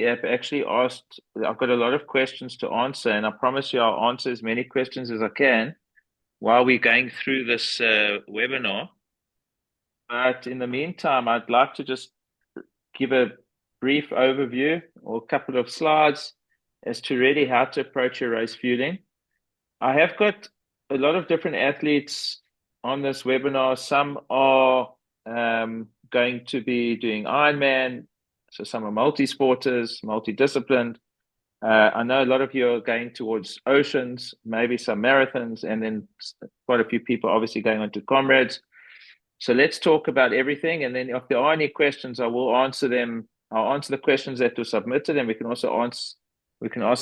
app actually asked, I've got a lot of questions to answer, and I promise you I'll answer as many questions as I can while we're going through this webinar. But in the meantime, I'd like to just give a brief overview or a couple of slides as to really how to approach your race fueling. I have got a lot of different athletes on this webinar. Some are going to be doing Ironman, so some are multi-sporters, multidisciplined. I know a lot of you are going towards oceans, maybe some marathons, and then quite a few people obviously going on to comrades. So let's talk about everything. And then if there are any questions, I will answer them. I'll answer the questions that were submitted, and we can also ask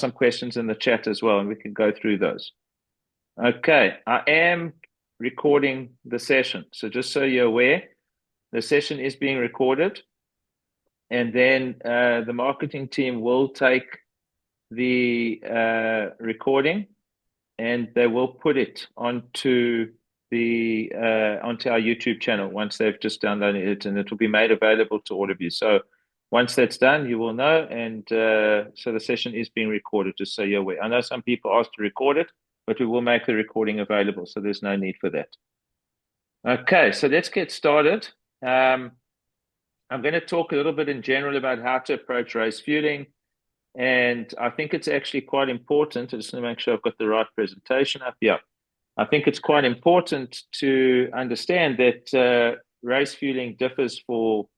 some questions in the chat as well, and we can go through those. Okay, I am recording the session. So just so you're aware, the session is being recorded. And then the marketing team will take the recording and they will put it onto our YouTube channel once they've just downloaded it, and it will be made available to all of you. So once that's done, you will know. And so the session is being recorded, just so you're aware. I know some people asked to record it, but we will make the recording available, so there's no need for that. Okay, so let's get started. I'm going to talk a little bit in general about how to approach race fueling. And I think it's actually quite important. I just want to make sure I've got the right presentation up here. I think it's quite important to understand that race fueling differs for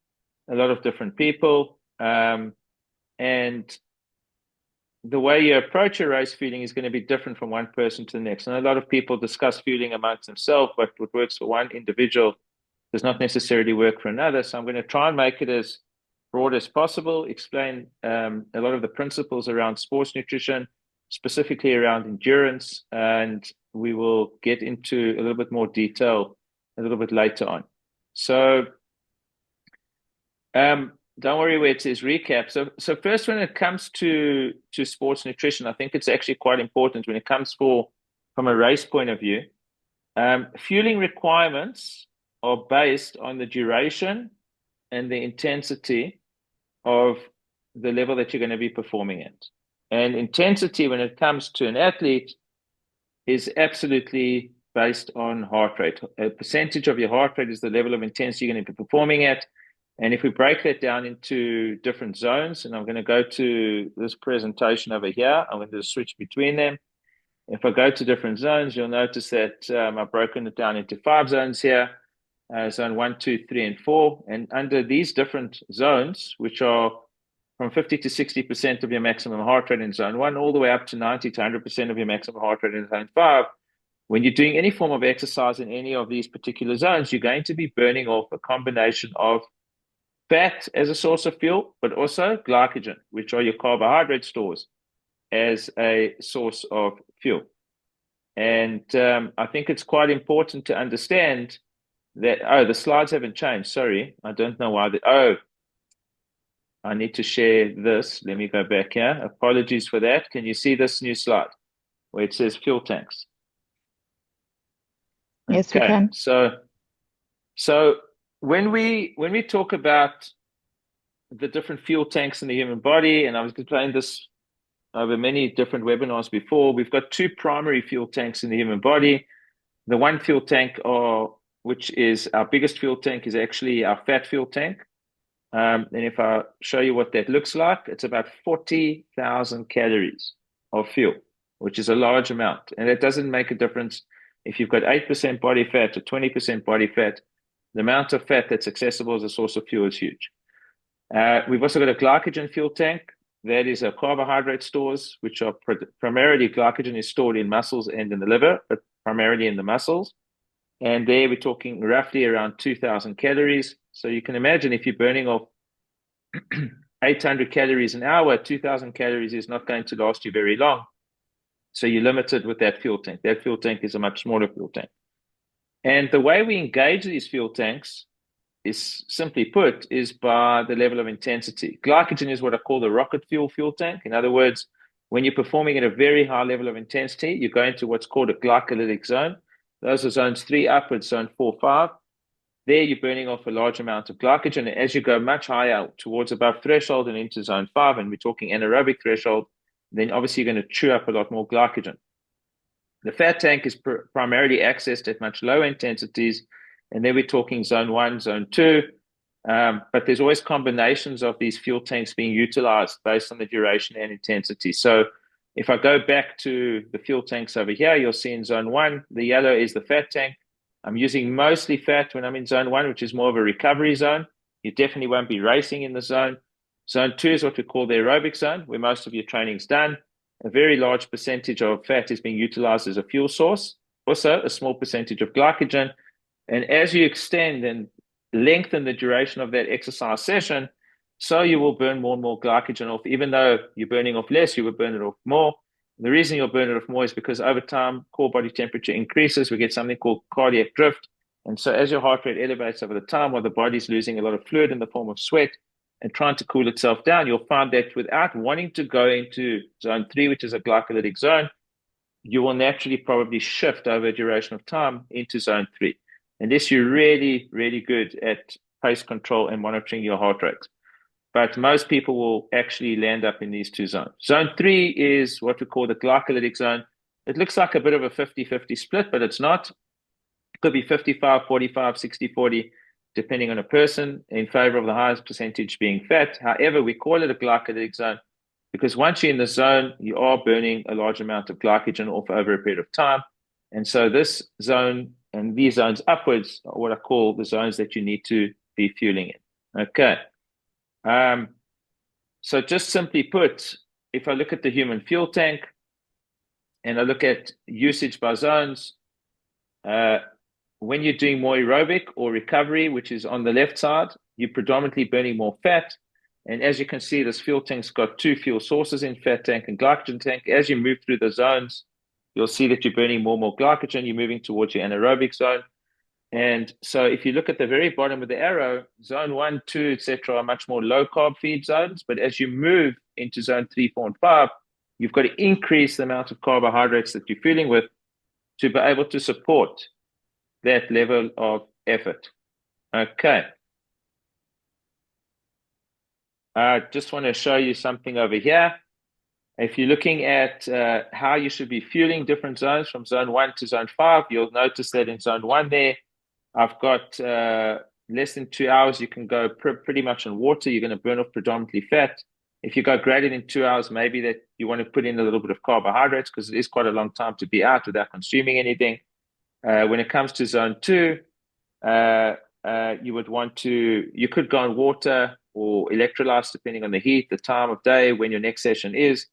a lot of different people. And the way you approach a race fueling is going to be different from one person to the next. And a lot of people discuss fueling amongst themselves, but what works for one individual does not necessarily work for another. So I'm going to try and make it as broad as possible, explain a lot of the principles around sports nutrition, specifically around endurance, and we will get into a little bit more detail a little bit later on. So don't worry where it says recap. So first, when it comes to sports nutrition, I think it's actually quite important when it comes from a race point of view. Fueling requirements are based on the duration and the intensity of the level that you're going to be performing at. And intensity, when it comes to an athlete, is absolutely based on heart rate. A percentage of your heart rate is the level of intensity you're going to be performing at. And if we break that down into different zones, and I'm going to go to this presentation over here, I'm going to switch between them. If I go to different zones, you'll notice that I've broken it down into 5 zones here. Zone 1, 2, 3, and 4. And under these different zones, which are from 50 to 60% of your maximum heart rate in zone 1, all the way up to 90 to 100% of your maximum heart rate in zone 5, when you're doing any form of exercise in any of these particular zones, you're going to be burning off a combination of fat as a source of fuel, but also glycogen, which are your carbohydrate stores, as a source of fuel. And I think it's quite important to understand that, the slides haven't changed. Sorry, I don't know why. I need to share this. Let me go back here. Apologies for that. Can you see this new slide where it says fuel tanks? Yes, we can. So when we talk about the different fuel tanks in the human body, and I was explaining this over many different webinars before, we've got 2 primary fuel tanks in the human body. The one fuel tank, which is our biggest fuel tank, is actually our fat fuel tank. And if I show you what that looks like, it's about 40,000 calories of fuel, which is a large amount. And it doesn't make a difference if you've got 8% body fat or 20% body fat. The amount of fat that's accessible as a source of fuel is huge. We've also got a glycogen fuel tank. That is a carbohydrate stores, which are primarily glycogen is stored in muscles and in the liver, but primarily in the muscles. And there we're talking roughly around 2,000 calories. So you can imagine if you're burning off 800 calories an hour, 2,000 calories is not going to last you very long. So you're limited with that fuel tank. That fuel tank is a much smaller fuel tank. And the way we engage these fuel tanks is, simply put, is by the level of intensity. Glycogen is what I call the rocket fuel tank. In other words, when you're performing at a very high level of intensity, you go into what's called a glycolytic zone. Those are zones 3 upwards, zone 4, 5. there you're burning off a large amount of glycogen. And as you go much higher towards above threshold and into zone 5, and we're talking anaerobic threshold, then obviously you're going to chew up a lot more glycogen. The fat tank is primarily accessed at much lower intensities, and then we're talking zone 1, zone 2. But there's always combinations of these fuel tanks being utilized based on the duration and intensity. So if I go back to the fuel tanks over here, you'll see in zone 1, the yellow is the fat tank. I'm using mostly fat when I'm in zone 1, which is more of a recovery zone. You definitely won't be racing in the zone. Zone 2 is what we call the aerobic zone, where most of your training's done. A very large percentage of fat is being utilized as a fuel source. Also, a small percentage of glycogen. And as you extend and lengthen the duration of that exercise session, so you will burn more and more glycogen off. Even though you're burning off less, you will burn it off more. The reason you'll burn it off more is because over time, core body temperature increases. We get something called cardiac drift. And so as your heart rate elevates over the time, while the body's losing a lot of fluid in the form of sweat and trying to cool itself down, you'll find that without wanting to go into zone 3, which is a glycolytic zone, you will naturally probably shift over a duration of time into zone 3. And this, you're really, really good at pace control and monitoring your heart rate. But most people will actually land up in these two zones. Zone 3 is what we call the glycolytic zone. It looks like a bit of a 50-50 split, but it's not. It could be 55-45, 60-40, depending on a person, in favor of the highest percentage being fat. However, we call it a glycolytic zone because once you're in the zone, you are burning a large amount of glycogen off over a period of time. And so this zone and these zones upwards are what I call the zones that you need to be fueling in. Okay. So just simply put, if I look at the human fuel tank and I look at usage by zones, when you're doing more aerobic or recovery, which is on the left side, you're predominantly burning more fat. And as you can see, this fuel tank's got two fuel sources in fat tank and glycogen tank. As you move through the zones, you'll see that you're burning more and more glycogen. You're moving towards your anaerobic zone. And so if you look at the very bottom of the arrow, zone 1, 2, etc., are much more low carb feed zones. But as you move into zone 3, 4, and 5, you've got to increase the amount of carbohydrates that you're fueling with to be able to support that level of effort. Okay. I just want to show you something over here. If you're looking at how you should be fueling different zones from zone 1 to zone 5, you'll notice that in zone 1 there, I've got less than 2 hours. You can go pretty much on water. You're going to burn off predominantly fat. If you go greater than 2 hours, maybe that you want to put in a little bit of carbohydrates because it is quite a long time to be out without consuming anything. When it comes to zone 2, you would want to, you could go on water or electrolytes depending on the heat, the time of day, when your next session is.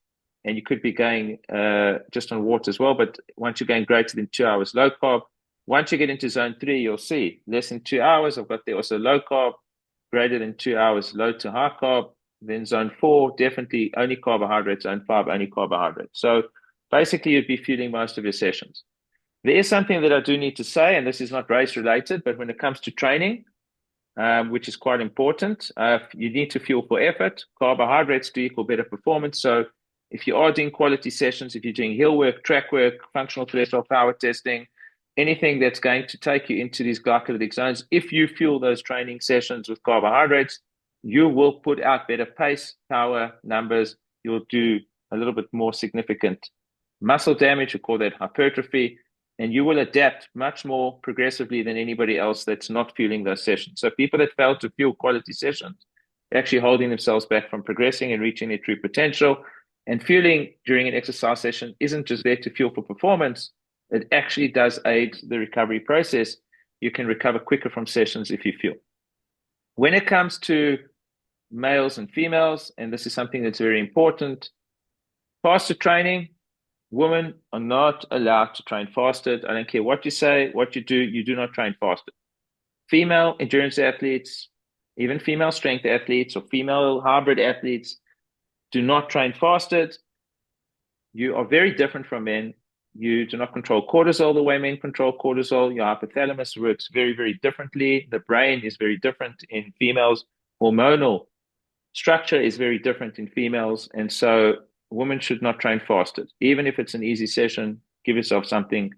And you could be going just on water as well. But once you're going greater than 2 hours, low carb. Once you get into zone 3, you'll see less than 2 hours. I've got there also low carb, greater than 2 hours, low to high carb. Then zone 4, definitely only carbohydrates. Zone 5, only carbohydrates. So basically, you'd be fueling most of your sessions. There is something that I do need to say, and this is not race related, but when it comes to training, which is quite important, you need to fuel for effort. Carbohydrates do equal better performance. So if you are doing quality sessions, if you're doing hill work, track work, functional cholesterol power testing, anything that's going to take you into these glycolytic zones, if you fuel those training sessions with carbohydrates, you will put out better pace, power, numbers. You'll do a little bit more significant muscle damage. We call that hypertrophy. And you will adapt much more progressively than anybody else that's not fueling those sessions. So people that fail to fuel quality sessions are actually holding themselves back from progressing and reaching their true potential. And fueling during an exercise session isn't just there to fuel for performance. It actually does aid the recovery process. You can recover quicker from sessions if you fuel. When it comes to males and females, and this is something that's very important, faster training, women are not allowed to train fasted. I don't care what you say, what you do not train fasted. Female endurance athletes, even female strength athletes or female hybrid athletes do not train fasted. You are very different from men. You do not control cortisol the way men control cortisol. Your hypothalamus works very, very differently. The brain is very different in females. Hormonal structure is very different in females. And so women should not train fasted. Even if it's an easy session, give yourself something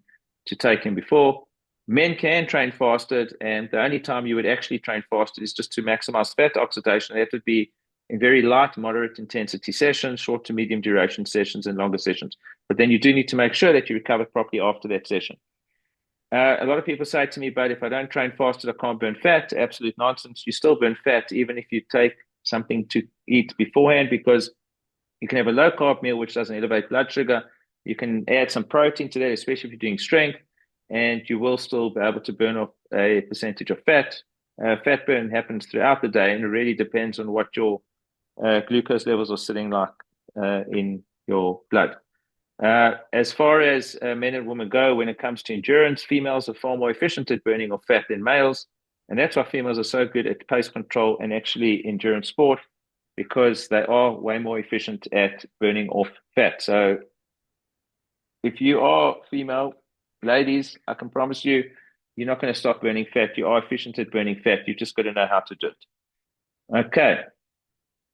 to take in before. Men can train fasted, and the only time you would actually train fasted is just to maximize fat oxidation. That would be in very light, moderate intensity sessions, short to medium duration sessions, and longer sessions. But then you do need to make sure that you recover properly after that session. A lot of people say to me, but if I don't train fasted, I can't burn fat. Absolute nonsense. You still burn fat, even if you take something to eat beforehand, because you can have a low carb meal, which doesn't elevate blood sugar. You can add some protein to that, especially if you're doing strength, and you will still be able to burn off a percentage of fat. Fat burn happens throughout the day, and it really depends on what your glucose levels are sitting like in your blood. As far as men and women go, when it comes to endurance, females are far more efficient at burning off fat than males. And that's why females are so good at pace control and actually endurance sport, because they are way more efficient at burning off fat. So if you are female, ladies, I can promise you, you're not going to stop burning fat. You are efficient at burning fat. You've just got to know how to do it. Okay.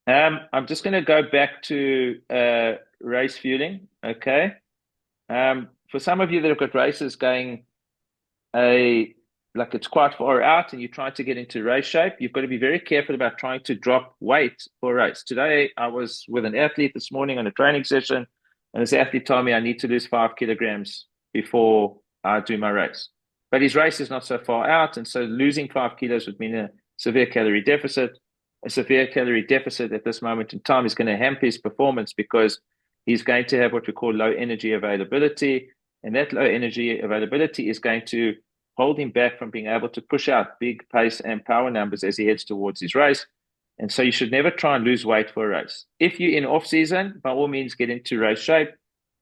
I'm just going to go back to race fueling. Okay. For some of you that have got races going like it's quite far out and you're trying to get into race shape, you've got to be very careful about trying to drop weight for a race. Today, I was with an athlete this morning on a training session, and this athlete told me I need to lose 5 kilograms before I do my race. But his race is not so far out, and so losing 5 kilos would mean a severe calorie deficit. A severe calorie deficit at this moment in time is going to hamper his performance, because he's going to have what we call low energy availability. And that low energy availability is going to hold him back from being able to push out big pace and power numbers as he heads towards his race. And so you should never try and lose weight for a race. If you're in off season, by all means, get into race shape.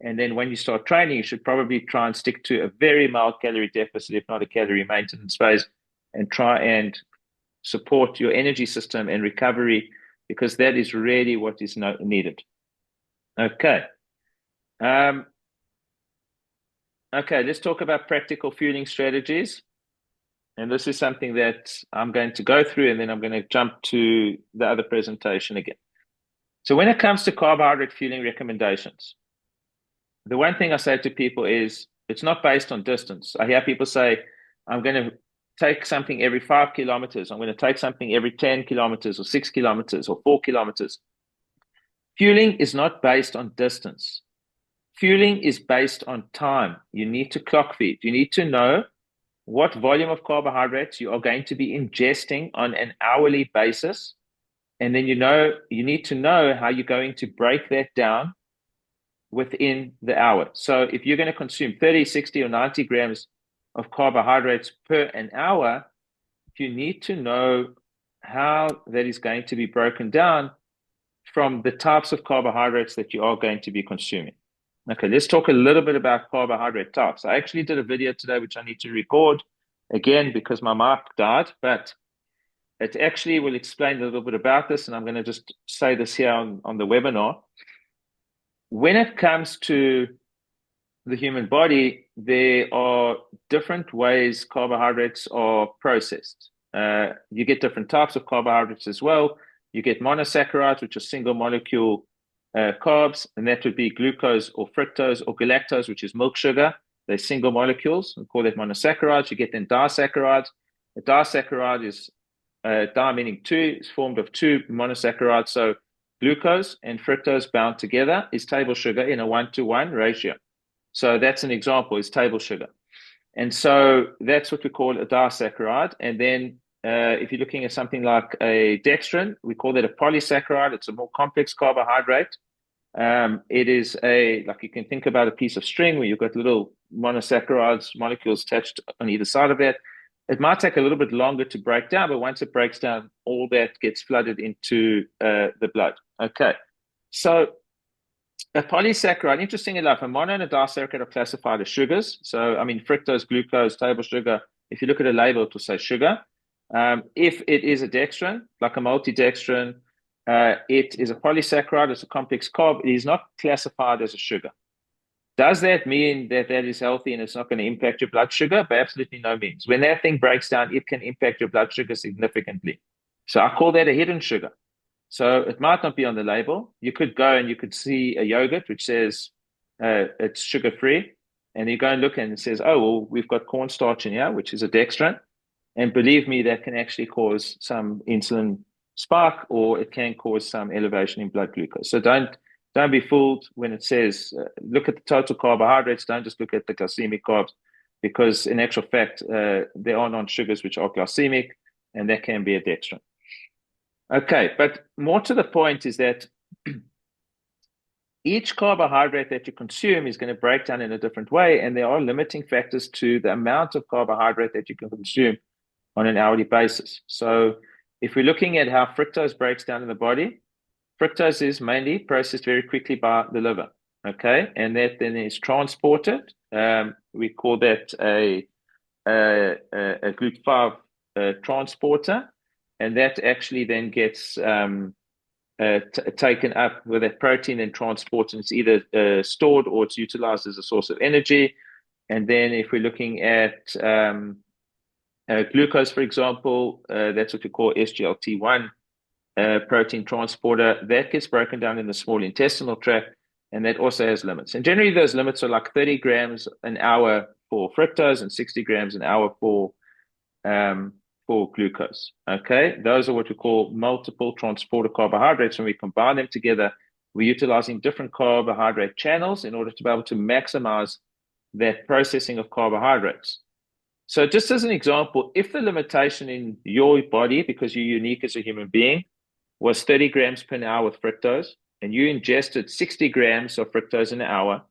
And then when you start training, you should probably try and stick to a very mild calorie deficit, if not a calorie maintenance phase, and try and support your energy system and recovery, because that is really what is needed. Okay. Okay, let's talk about practical fueling strategies. And this is something that I'm going to go through, and then I'm going to jump to the other presentation again. So when it comes to carbohydrate fueling recommendations, the one thing I say to people is it's not based on distance. I hear people say, I'm going to take something every 5 kilometers. I'm going to take something every 10 kilometers or 6 kilometers or 4 kilometers. Fueling is not based on distance. Fueling is based on time. You need to clock feed. You need to know what volume of carbohydrates you are going to be ingesting on an hourly basis. And then you need to know how you're going to break that down within the hour. So if you're going to consume 30, 60, or 90 grams of carbohydrates per an hour, you need to know how that is going to be broken down from the types of carbohydrates that you are going to be consuming. Okay, let's talk a little bit about carbohydrate types. I actually did a video today, which I need to record again because my mic died, but it actually will explain a little bit about this, and I'm going to just say this here on the webinar. When it comes to the human body, there are different ways carbohydrates are processed. You get different types of carbohydrates as well. You get monosaccharides, which are single molecule carbs, and that would be glucose or fructose or galactose, which is milk sugar. They're single molecules. We call that monosaccharides. You get then disaccharides. A disaccharide is di meaning two, is formed of two monosaccharides. So glucose and fructose bound together is table sugar in a 1-to-1 ratio. So that's an example, is table sugar. And so that's what we call a disaccharide. And then if you're looking at something like a dextrin, we call that a polysaccharide. It's a more complex carbohydrate. It is like you can think about a piece of string where you've got little monosaccharides molecules attached on either side of that. It might take a little bit longer to break down, but once it breaks down, all that gets flooded into the blood. Okay. So a polysaccharide, interesting enough, a mono and a disaccharide are classified as sugars. So, I mean, fructose, glucose, table sugar, if you look at a label, it will say sugar. If it is a dextrin, like a multidextrin, it is a polysaccharide, it's a complex carb, it is not classified as a sugar. Does that mean that that is healthy and it's not going to impact your blood sugar? By absolutely no means. When that thing breaks down, it can impact your blood sugar significantly. So I call that a hidden sugar. So it might not be on the label. You could go and you could see a yogurt which says it's sugar-free. And you go and look and it says, oh, well, we've got cornstarch in here, which is a dextrin. And believe me, that can actually cause some insulin spike, or it can cause some elevation in blood glucose. So don't be fooled when it says look at the total carbohydrates. Don't just look at the glycemic carbs, because in actual fact, there are non-sugars which are glycemic, and that can be a dextrin. Okay, but more to the point is that each carbohydrate that you consume is going to break down in a different way, and there are limiting factors to the amount of carbohydrate that you can consume on an hourly basis. So if we're looking at how fructose breaks down in the body, fructose is mainly processed very quickly by the liver, okay? And that then is transported. We call that a GLUT5 transporter, and that actually then gets taken up with that protein and transported, and it's either stored or it's utilized as a source of energy. And then if we're looking at glucose, for example, that's what we call SGLT1 protein transporter. That gets broken down in the small intestinal tract, and that also has limits. And generally, those limits are like 30 grams an hour for fructose and 60 grams an hour for glucose. Okay, those are what we call multiple transporter carbohydrates. When we combine them together, we're utilizing different carbohydrate channels in order to be able to maximize that processing of carbohydrates. So just as an example, if the limitation in your body, because you're unique as a human being, was 30 grams per hour with fructose, and you ingested 60 grams of fructose in an hour,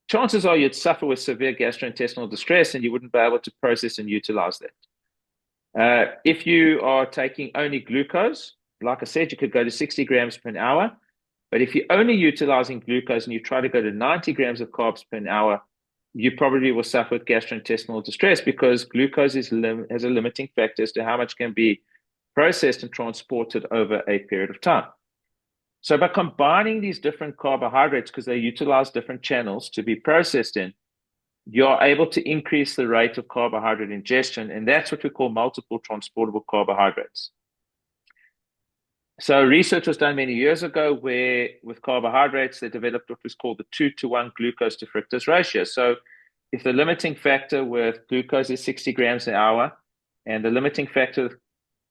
chances are you'd suffer with severe gastrointestinal distress and you wouldn't be able to process and utilize that. If you are taking only glucose, like I said, you could go to 60 grams per hour. But if you're only utilizing glucose and you try to go to 90 grams of carbs per hour, you probably will suffer with gastrointestinal distress, because glucose has a limiting factor as to how much can be processed and transported over a period of time. So by combining these different carbohydrates, because they utilize different channels to be processed in, you're able to increase the rate of carbohydrate ingestion, and that's what we call multiple transportable carbohydrates. So research was done many years ago where with carbohydrates, they developed what was called the 2-to-1 glucose to fructose ratio. So if the limiting factor with glucose is 60 grams an hour and the limiting factor with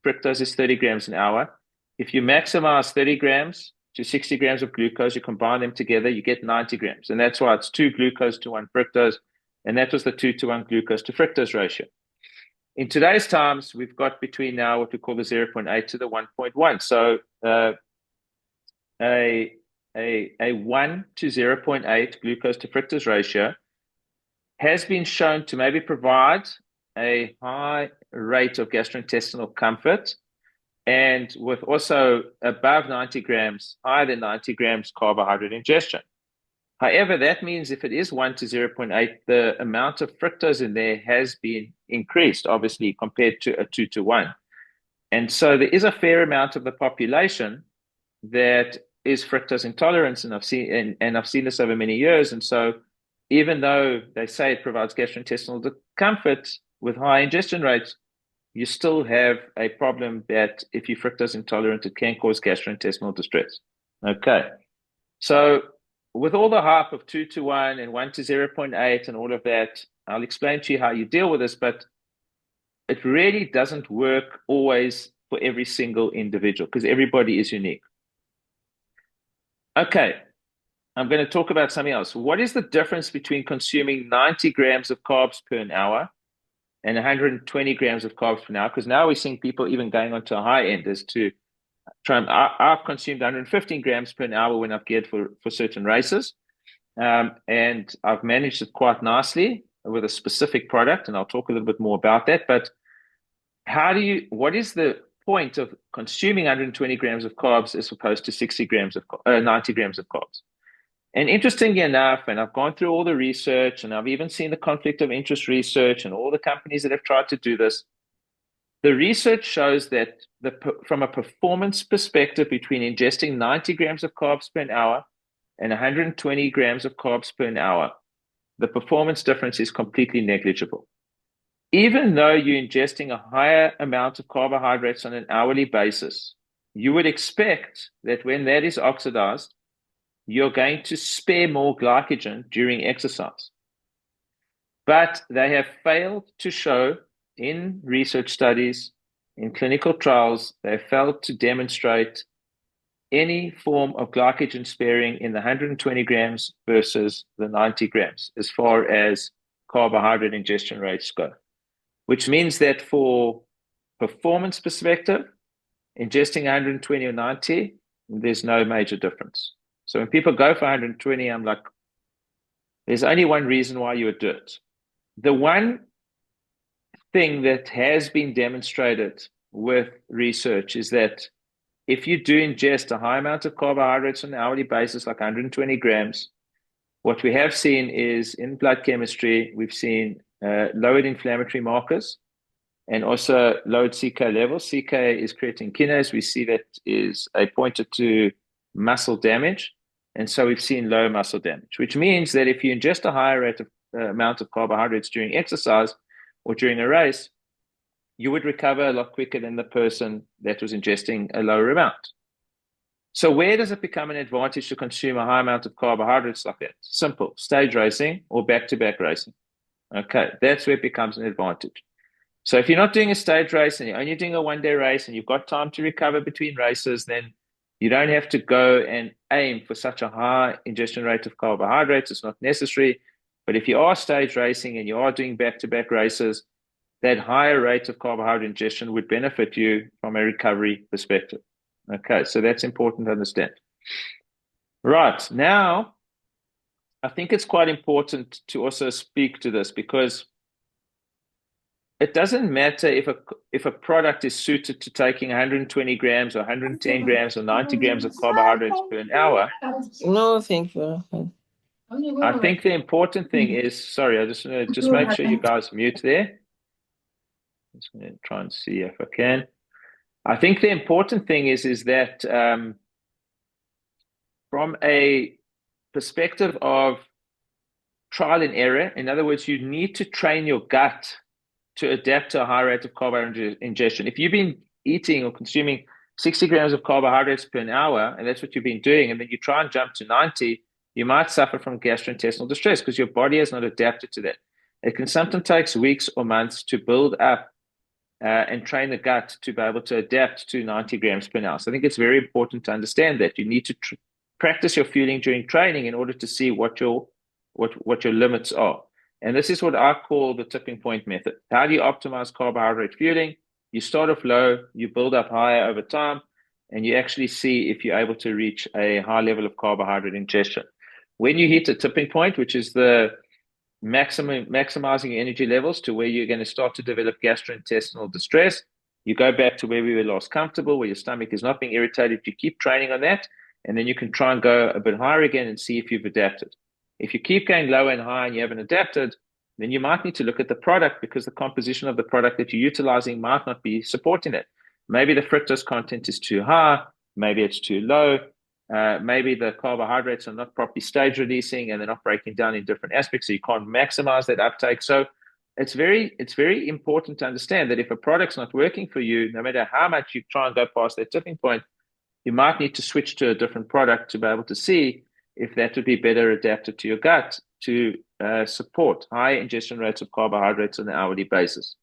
fructose is 30 grams an hour, if you maximize 30 grams to 60 grams of glucose, you combine them together, you get 90 grams. And that's why it's 2 glucose to 1 fructose. And that was the 2-to-1 glucose to fructose ratio. In today's times, we've got between now what we call the 0.8 to the 1.1. So a 1 to 0.8 glucose to fructose ratio has been shown to maybe provide a high rate of gastrointestinal comfort, and with also above 90 grams, higher than 90 grams carbohydrate ingestion. However, that means if it is 1 to 0.8, the amount of fructose in there has been increased, obviously, compared to a 2 to 1. And so there is a fair amount of the population that is fructose intolerant, and I've seen this over many years. And so even though they say it provides gastrointestinal comfort with high ingestion rates, you still have a problem that if you're fructose intolerant, it can cause gastrointestinal distress. Okay. So with all the hype of 2 to 1 and 1 to 0.8 and all of that, I'll explain to you how you deal with this, but it really doesn't work always for every single individual because everybody is unique. Okay, I'm going to talk about something else. What is the difference between consuming 90 grams of carbs per hour and 120 grams of carbs per hour? Because now we're seeing people even going on to a high end as to try. I've consumed 115 grams per hour when I've geared for certain races. And I've managed it quite nicely with a specific product, and I'll talk a little bit more about that. But what is the point of consuming 120 grams of carbs as opposed to 90 grams of carbs? And interestingly enough, and I've gone through all the research, and I've even seen the conflict of interest research and all the companies that have tried to do this. The research shows that from a performance perspective, between ingesting 90 grams of carbs per hour and 120 grams of carbs per hour, the performance difference is completely negligible. Even though you're ingesting a higher amount of carbohydrates on an hourly basis, you would expect that when that is oxidized, you're going to spare more glycogen during exercise. But they have failed to show in research studies, in clinical trials, they failed to demonstrate any form of glycogen sparing in the 120 grams versus the 90 grams as far as carbohydrate ingestion rates go, which means that for performance perspective, ingesting 120 or 90, there's no major difference. So when people go for 120, I'm like, there's only one reason why you would do it. The one thing that has been demonstrated with research is that if you do ingest a high amount of carbohydrates on an hourly basis, like 120 grams, what we have seen is in blood chemistry, we've seen lowered inflammatory markers and also lowered CK levels. CK is creatine kinase. We see that is a pointer to muscle damage. And so we've seen low muscle damage, which means that if you ingest a higher rate of amount of carbohydrates during exercise or during a race, you would recover a lot quicker than the person that was ingesting a lower amount. So where does it become an advantage to consume a high amount of carbohydrates like that? Simple, stage racing or back-to-back racing. Okay, that's where it becomes an advantage. So if you're not doing a stage race and you're only doing a one-day race and you've got time to recover between races, then you don't have to go and aim for such a high ingestion rate of carbohydrates. It's not necessary. But if you are stage racing and you are doing back-to-back races, that higher rate of carbohydrate ingestion would benefit you from a recovery perspective. Okay, so that's important to understand. Right, now, I think it's quite important to also speak to this because it doesn't matter if a product is suited to taking 120 grams or 110 grams or 90 grams of carbohydrates per an hour. No, thank you. I think the important thing is, sorry, I just want to make sure you guys mute there. I'm just going to try and see if I can. I think the important thing is that from a perspective of trial and error, in other words, you need to train your gut to adapt to a high rate of carbohydrate ingestion. If you've been eating or consuming 60 grams of carbohydrates per an hour, and that's what you've been doing, and then you try and jump to 90, you might suffer from gastrointestinal distress because your body has not adapted to that. It can sometimes take weeks or months to build up and train the gut to be able to adapt to 90 grams per hour. So I think it's very important to understand that you need to practice your fueling during training in order to see what your limits are. And this is what I call the tipping point method. How do you optimize carbohydrate fueling? You start off low, you build up higher over time, and you actually see if you're able to reach a high level of carbohydrate ingestion. When you hit a tipping point, which is the maximizing energy levels to where you're going to start to develop gastrointestinal distress, you go back to where we were last comfortable, where your stomach is not being irritated. You keep training on that, and then you can try and go a bit higher again and see if you've adapted. If you keep going low and high and you haven't adapted, then you might need to look at the product because the composition of the product that you're utilizing might not be supporting it. Maybe the fructose content is too high, maybe it's too low, maybe the carbohydrates are not properly stage releasing and they're not breaking down in different aspects, so you can't maximize that uptake. So it's very important to understand that if a product's not working for you, no matter how much you try and go past that tipping point, you might need to switch to a different product to be able to see if that would be better adapted to your gut to support high ingestion rates of carbohydrates on an hourly basis.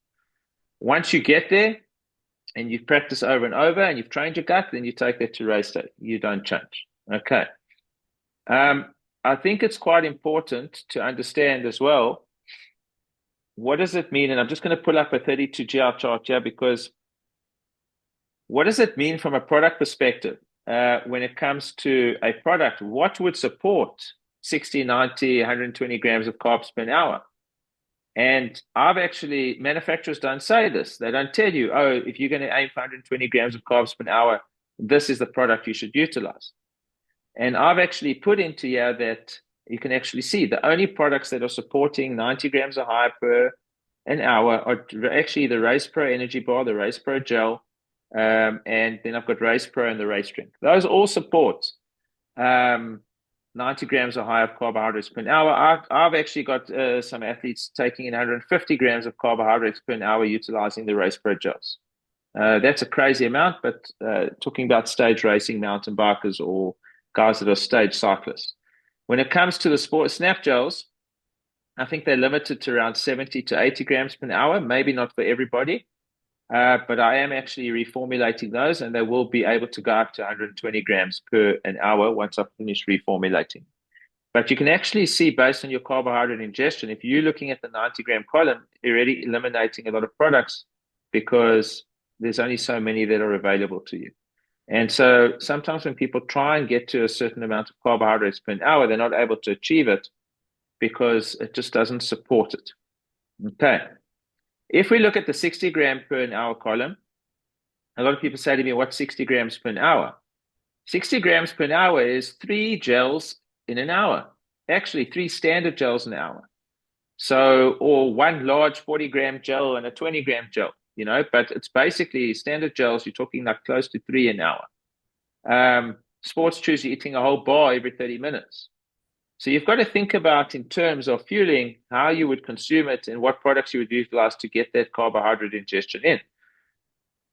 Once you get there and you practice over and over and you've trained your gut, then you take that to race day. You don't change. Okay. I think it's quite important to understand as well, what does it mean? And I'm just going to pull up a 32 GR chart here because what does it mean from a product perspective? When it comes to a product, what would support 60, 90, 120 grams of carbs per hour? And manufacturers don't say this. They don't tell you, oh, if you're going to aim for 120 grams of carbs per hour, this is the product you should utilize. And I've actually put into here that you can actually see the only products that are supporting 90 grams or higher per an hour are actually the Race Pro Energy Bar, the Race Pro Gel, and then I've got Race Pro and the Race Drink. Those all support 90 grams or higher of carbohydrates per hour. I've actually got some athletes taking in 150 grams of carbohydrates per hour utilizing the Race Pro gels. That's a crazy amount, but talking about stage racing, mountain bikers, or guys that are stage cyclists. When it comes to the sport snap gels, I think they're limited to around 70 to 80 grams per hour, maybe not for everybody. But I am actually reformulating those, and they will be able to go up to 120 grams per an hour once I've finished reformulating. But you can actually see, based on your carbohydrate ingestion, if you're looking at the 90-gram column, you're already eliminating a lot of products because there's only so many that are available to you. And so sometimes when people try and get to a certain amount of carbohydrates per hour, they're not able to achieve it because it just doesn't support it. Okay. If we look at the 60 gram per an hour column, a lot of people say to me, what's 60 grams per an hour? 60 grams per hour is 3 gels in an hour. Actually, 3 standard gels an hour. So, or one large 40-gram gel and a 20-gram gel, but it's basically standard gels. You're talking like close to 3 an hour. Sports chews, you're eating a whole bar every 30 minutes. So you've got to think about, in terms of fueling, how you would consume it and what products you would utilize to get that carbohydrate ingestion in.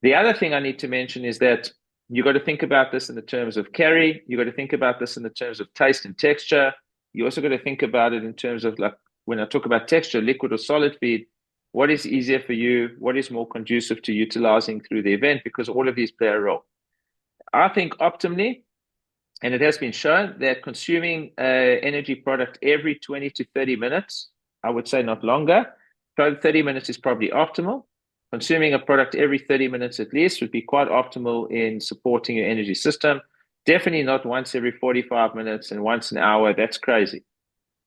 The other thing I need to mention is that you got to think about this in the terms of carry. You got to think about this in the terms of taste and texture. You also got to think about it in terms of, like, when I talk about texture, liquid or solid feed, what is easier for you? What is more conducive to utilizing through the event? Because all of these play a role. I think optimally, and it has been shown, that consuming an energy product every 20 to 30 minutes, I would say not longer, 30 minutes is probably optimal. Consuming a product every 30 minutes at least would be quite optimal in supporting your energy system. Definitely not once every 45 minutes and once an hour. That's crazy.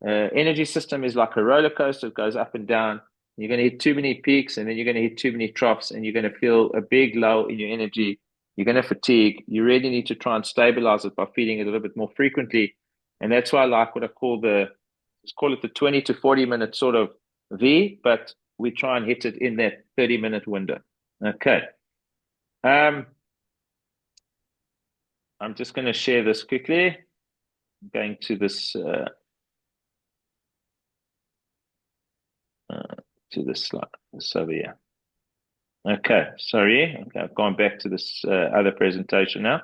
Energy system is like a roller coaster. It goes up and down. You're going to hit too many peaks, and then you're going to hit too many troughs, and you're going to feel a big low in your energy. You're going to fatigue. You really need to try and stabilize it by feeding it a little bit more frequently. And that's why I like what I call let's call it the 20 to 40 minute sort of V, but we try and hit it in that 30-minute window. Okay. I'm just going to share this quickly. I'm going to this slide. This over here. Okay, sorry. Okay, I've gone back to this other presentation now.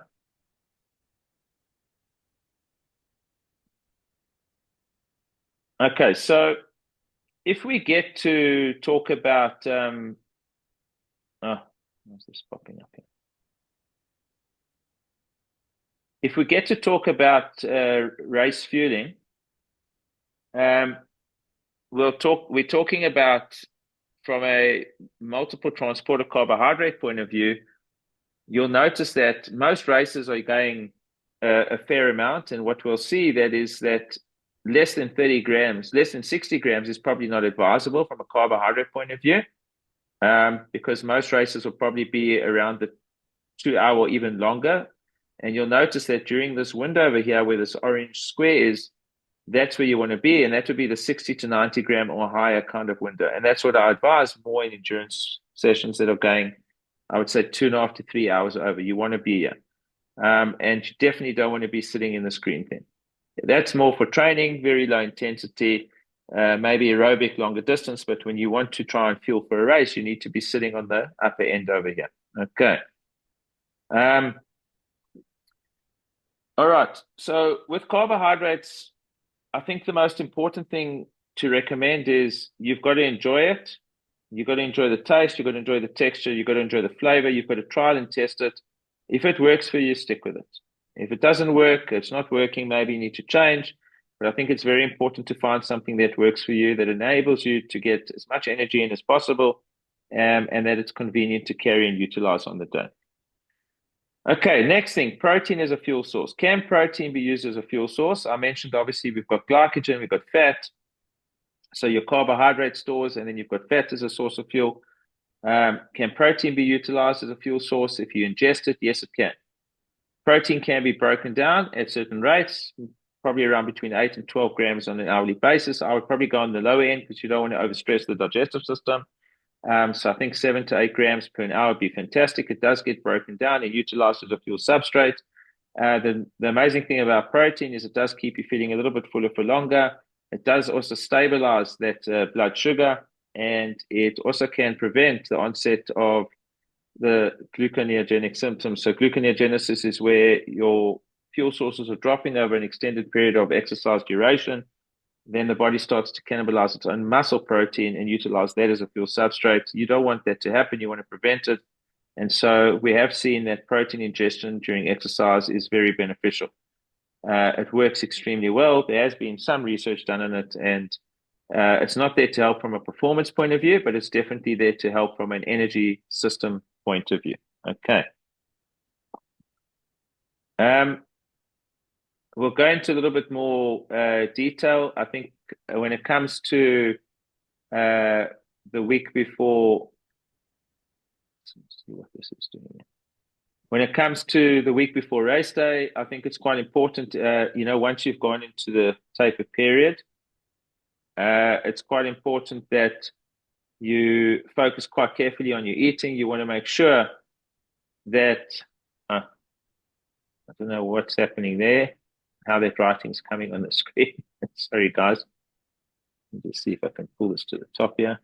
Okay, so if we get to talk about, what's this popping up here? If we get to talk about race fueling, we're talking about, from a multiple transporter carbohydrate point of view, you'll notice that most races are going a fair amount. And what we'll see is that less than 30 grams, less than 60 grams is probably not advisable from a carbohydrate point of view, because most races will probably be around the 2 hour or even longer. And you'll notice that during this window over here where this orange square is, that's where you want to be. And that would be the 60 to 90 gram or higher kind of window. And that's what I advise more in endurance sessions that are going, I would say, 2.5 to 3 hours over. You want to be here. And you definitely don't want to be sitting in the screen thing. That's more for training, very low intensity, maybe aerobic longer distance. But when you want to try and fuel for a race, you need to be sitting on the upper end over here. Okay. All right. So with carbohydrates, I think the most important thing to recommend is you've got to enjoy it. You've got to enjoy the taste. You've got to enjoy the texture. You've got to enjoy the flavor. You've got to try it and test it. If it works for you, stick with it. If it doesn't work, it's not working, maybe you need to change. But I think it's very important to find something that works for you, that enables you to get as much energy in as possible, and that it's convenient to carry and utilize on the day. Okay, next thing, protein as a fuel source. Can protein be used as a fuel source? I mentioned, obviously, we've got glycogen, we've got fat. So your carbohydrate stores, and then you've got fat as a source of fuel. Can protein be utilized as a fuel source if you ingest it? Yes, it can. Protein can be broken down at certain rates, probably around between 8 and 12 grams on an hourly basis. I would probably go on the lower end because you don't want to overstress the digestive system. So I think 7 to 8 grams per an hour would be fantastic. It does get broken down and utilized as a fuel substrate. The amazing thing about protein is it does keep you feeling a little bit fuller for longer. It does also stabilize that blood sugar, and it also can prevent the onset of the gluconeogenic symptoms. So gluconeogenesis is where your fuel sources are dropping over an extended period of exercise duration. then the body starts to cannibalize its own muscle protein and utilize that as a fuel substrate. You don't want that to happen. You want to prevent it. And so we have seen that protein ingestion during exercise is very beneficial. It works extremely well. There has been some research done on it, and it's not there to help from a performance point of view, but it's definitely there to help from an energy system point of view. Okay. We'll go into a little bit more detail. I think when it comes to the week before, let's see what this is doing. When it comes to the week before race day, I think it's quite important. Once you've gone into the taper period, it's quite important that you focus quite carefully on your eating. You want to make sure that I don't know what's happening there, how that writing is coming on the screen. Sorry, guys. Let me just see if I can pull this to the top here.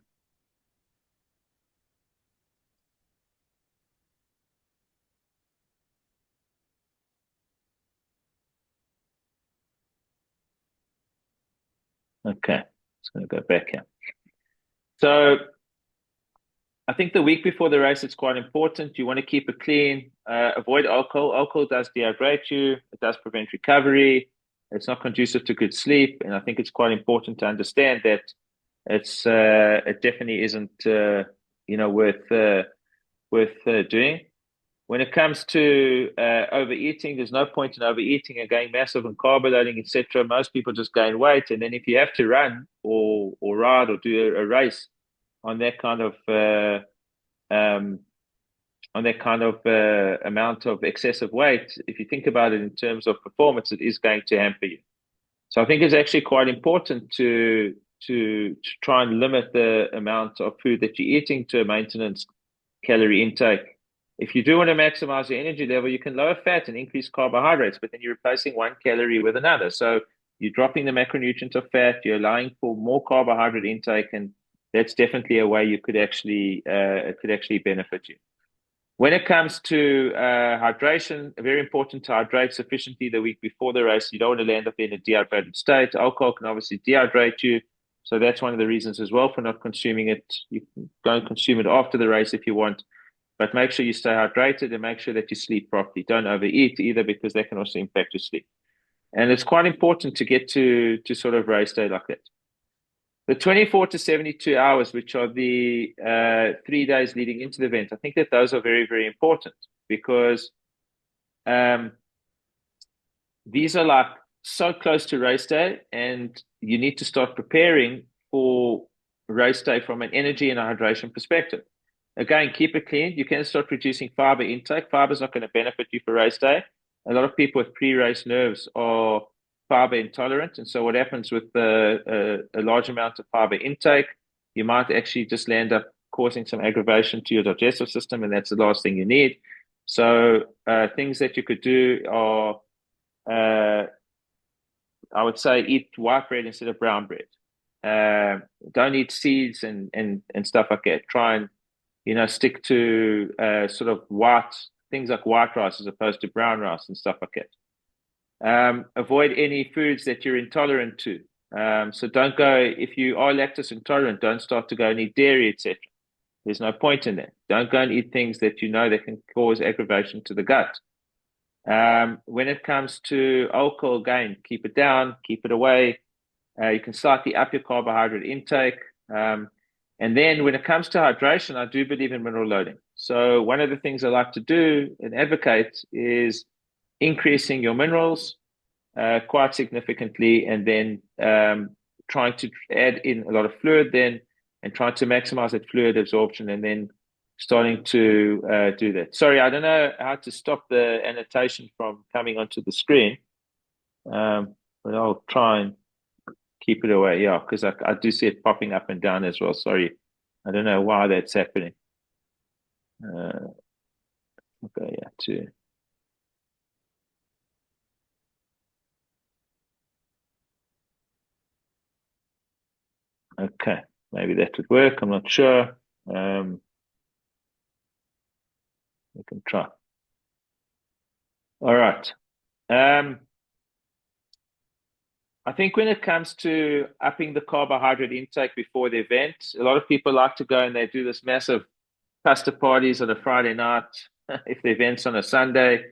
Okay, just going to go back here. So I think the week before the race, it's quite important. You want to keep it clean. Avoid alcohol. Alcohol does dehydrate you. It does prevent recovery. It's not conducive to good sleep. And I think it's quite important to understand that it definitely isn't worth doing. When it comes to overeating, there's no point in overeating and going massive and carb loading, etc. Most people just gain weight, and then if you have to run or ride or do a race on that kind of amount of excessive weight, if you think about it in terms of performance, it is going to hamper you. So I think it's actually quite important to try and limit the amount of food that you're eating to a maintenance calorie intake. If you do want to maximize your energy level, you can lower fat and increase carbohydrates, but then you're replacing one calorie with another. So you're dropping the macronutrient of fat, you're allowing for more carbohydrate intake, and that's definitely a way you could actually it could actually benefit you. When it comes to hydration, very important to hydrate sufficiently the week before the race. You don't want to land up in a dehydrated state. Alcohol can obviously dehydrate you. So that's one of the reasons as well for not consuming it. You can go and consume it after the race if you want, but make sure you stay hydrated and make sure that you sleep properly. Don't overeat either, because that can also impact your sleep. And it's quite important to get to sort of race day like that. The 24 to 72 hours, which are the 3 days leading into the event, I think that those are very, very important, because these are like so close to race day, and you need to start preparing for race day from an energy and a hydration perspective. Again, keep it clean. You can start reducing fiber intake. Fiber is not going to benefit you for race day. A lot of people with pre-race nerves are fiber intolerant, and so what happens with a large amount of fiber intake, you might actually just land up causing some aggravation to your digestive system, and that's the last thing you need. So things that you could do are, I would say, eat white bread instead of brown bread. Don't eat seeds and stuff like that. Try and stick to sort of white things like white rice as opposed to brown rice and stuff like that. Avoid any foods that you're intolerant to. So don't go, if you are lactose intolerant, don't start to go and eat dairy, etc. There's no point in that. Don't go and eat things that you know that can cause aggravation to the gut. When it comes to alcohol, again, keep it down, keep it away. You can slightly up your carbohydrate intake. And then when it comes to hydration, I do believe in mineral loading. So one of the things I like to do and advocate is increasing your minerals quite significantly, and then trying to add in a lot of fluid then, and trying to maximize that fluid absorption, and then starting to do that. Sorry, I don't know how to stop the annotation from coming onto the screen, but I'll try and keep it away. Yeah, because I do see it popping up and down as well. Sorry, I don't know why that's happening. Okay, yeah, too. Okay, maybe that would work. I'm not sure. We can try. All right. I think when it comes to upping the carbohydrate intake before the event, a lot of people like to go and they do this massive pasta parties on a Friday night if the event's on a Sunday.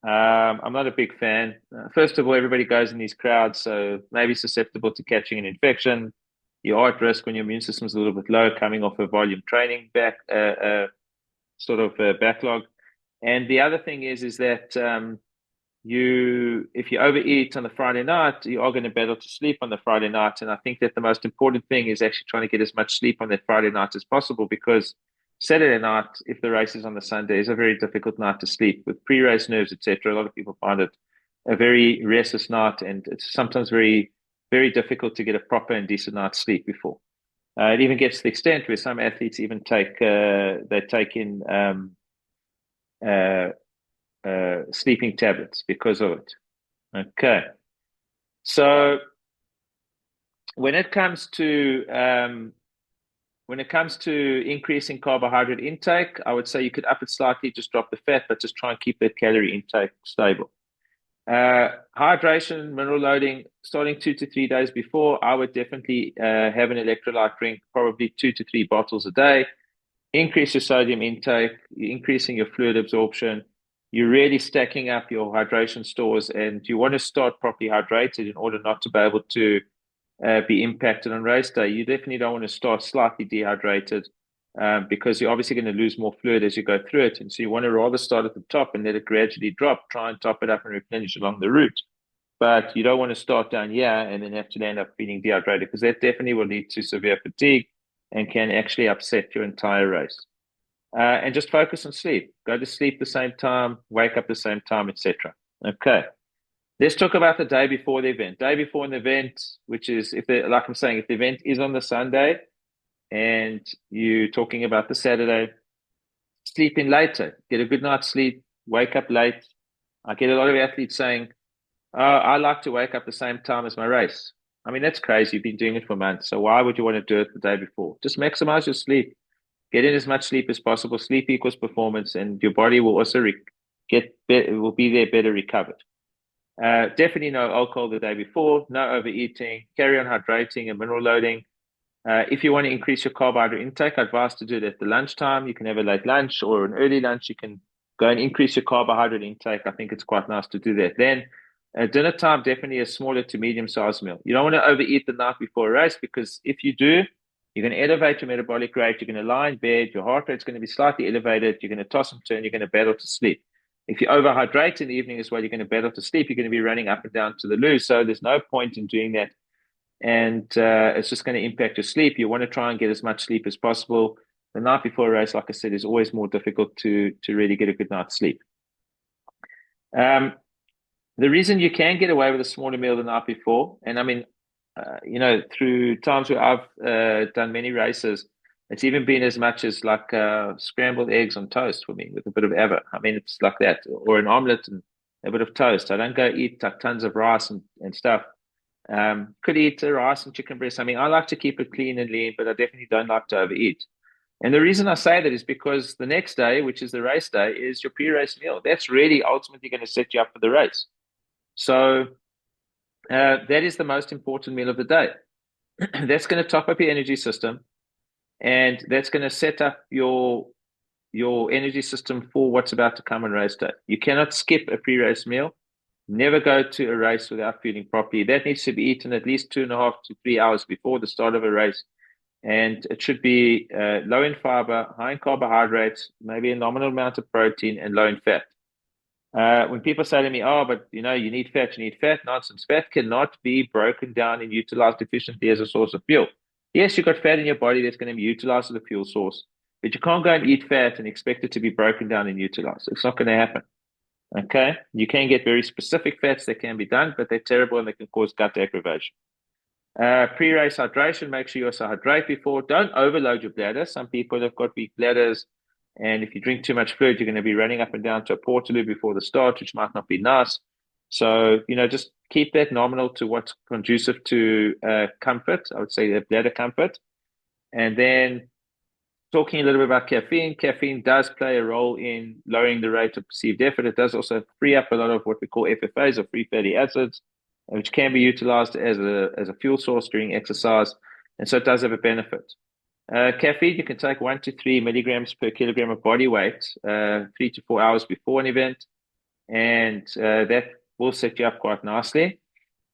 I'm not a big fan. First of all, everybody goes in these crowds, so maybe susceptible to catching an infection. You are at risk when your immune system's a little bit low, coming off a volume training sort of backlog. And the other thing is that if you overeat on the Friday night, you are going to battle to sleep on the Friday night. And I think that the most important thing is actually trying to get as much sleep on that Friday night as possible, because Saturday night, if the race is on the Sunday, is a very difficult night to sleep with pre-race nerves, etc. A lot of people find it a very restless night, and it's sometimes very, very difficult to get a proper and decent night's sleep before. It even gets to the extent where some athletes even take in uh, sleeping tablets because of it. Okay. So when it comes to increasing carbohydrate intake, I would say you could up it slightly, just drop the fat, but just try and keep that calorie intake stable. Hydration, mineral loading, starting 2 to 3 days before, I would definitely have an electrolyte drink, probably 2 to 3 bottles a day. Increase your sodium intake, you're increasing your fluid absorption. You're really stacking up your hydration stores, and you want to start properly hydrated in order not to be able to be impacted on race day. You definitely don't want to start slightly dehydrated, because you're obviously going to lose more fluid as you go through it. And so you want to rather start at the top and let it gradually drop, try and top it up and replenish along the route. But you don't want to start down here and then have to end up feeling dehydrated, because that definitely will lead to severe fatigue and can actually upset your entire race. And just focus on sleep. Go to sleep the same time, wake up the same time, etc. Okay. Let's talk about the day before the event. Day before an event, which is like I'm saying, if the event is on the Sunday and you're talking about the Saturday, sleep in later. Get a good night's sleep. Wake up late. I get a lot of athletes saying, "Oh, I like to wake up the same time as my race." I mean, that's crazy. You've been doing it for months. So why would you want to do it the day before? Just maximize your sleep. Get in as much sleep as possible. Sleep equals performance, and your body will also will be there better recovered. Definitely no alcohol the day before, no overeating, carry on hydrating and mineral loading. If you want to increase your carbohydrate intake, I advise to do it at the lunchtime. You can have a late lunch or an early lunch. You can go and increase your carbohydrate intake. I think it's quite nice to do that. Then dinner time, definitely a smaller to medium sized meal. You don't want to overeat the night before a race, because if you do, you're going to elevate your metabolic rate. You're going to lie in bed. Your heart rate's going to be slightly elevated. You're going to toss and turn. You're going to battle to sleep. If you overhydrate in the evening as well, you're going to battle to sleep. You're going to be running up and down to the loo. So there's no point in doing that. And it's just going to impact your sleep. You want to try and get as much sleep as possible. The night before a race, like I said, is always more difficult to really get a good night's sleep. The reason you can get away with a smaller meal the night before, and I mean, through times where I've done many races, it's even been as much as like scrambled eggs on toast for me with a bit of avo. I mean, it's like that, or an omelet and a bit of toast. I don't go eat like tons of rice and stuff. Could eat rice and chicken breast. I mean, I like to keep it clean and lean, but I definitely don't like to overeat. And the reason I say that is because the next day, which is the race day, is your pre-race meal. That's really ultimately going to set you up for the race. So that is the most important meal of the day. That's going to top up your energy system, and that's going to set up your energy system for what's about to come on race day. You cannot skip a pre-race meal. Never go to a race without feeling properly. That needs to be eaten at least 2.5 to 3 hours before the start of a race. And it should be low in fiber, high in carbohydrates, maybe a nominal amount of protein, and low in fat. When people say to me, "Oh, but you need fat, you need fat," nonsense. Fat cannot be broken down and utilized efficiently as a source of fuel. Yes, you've got fat in your body that's going to be utilized as a fuel source, but you can't go and eat fat and expect it to be broken down and utilized. It's not going to happen. Okay, you can get very specific fats that can be done, but they're terrible and they can cause gut aggravation. Pre-race hydration, make sure you also hydrate before. Don't overload your bladder. Some people have got weak bladders, and if you drink too much fluid, you're going to be running up and down to a portaloo before the start, which might not be nice. So, just keep that nominal to what's conducive to comfort. I would say bladder comfort. And then talking a little bit about caffeine. Caffeine does play a role in lowering the rate of perceived effort. It does also free up a lot of what we call FFAs, or free fatty acids. which can be utilized as a fuel source during exercise, and so it does have a benefit. Caffeine, you can take 1 to 3 milligrams per kilogram of body weight 3 to 4 hours before an event, and that will set you up quite nicely.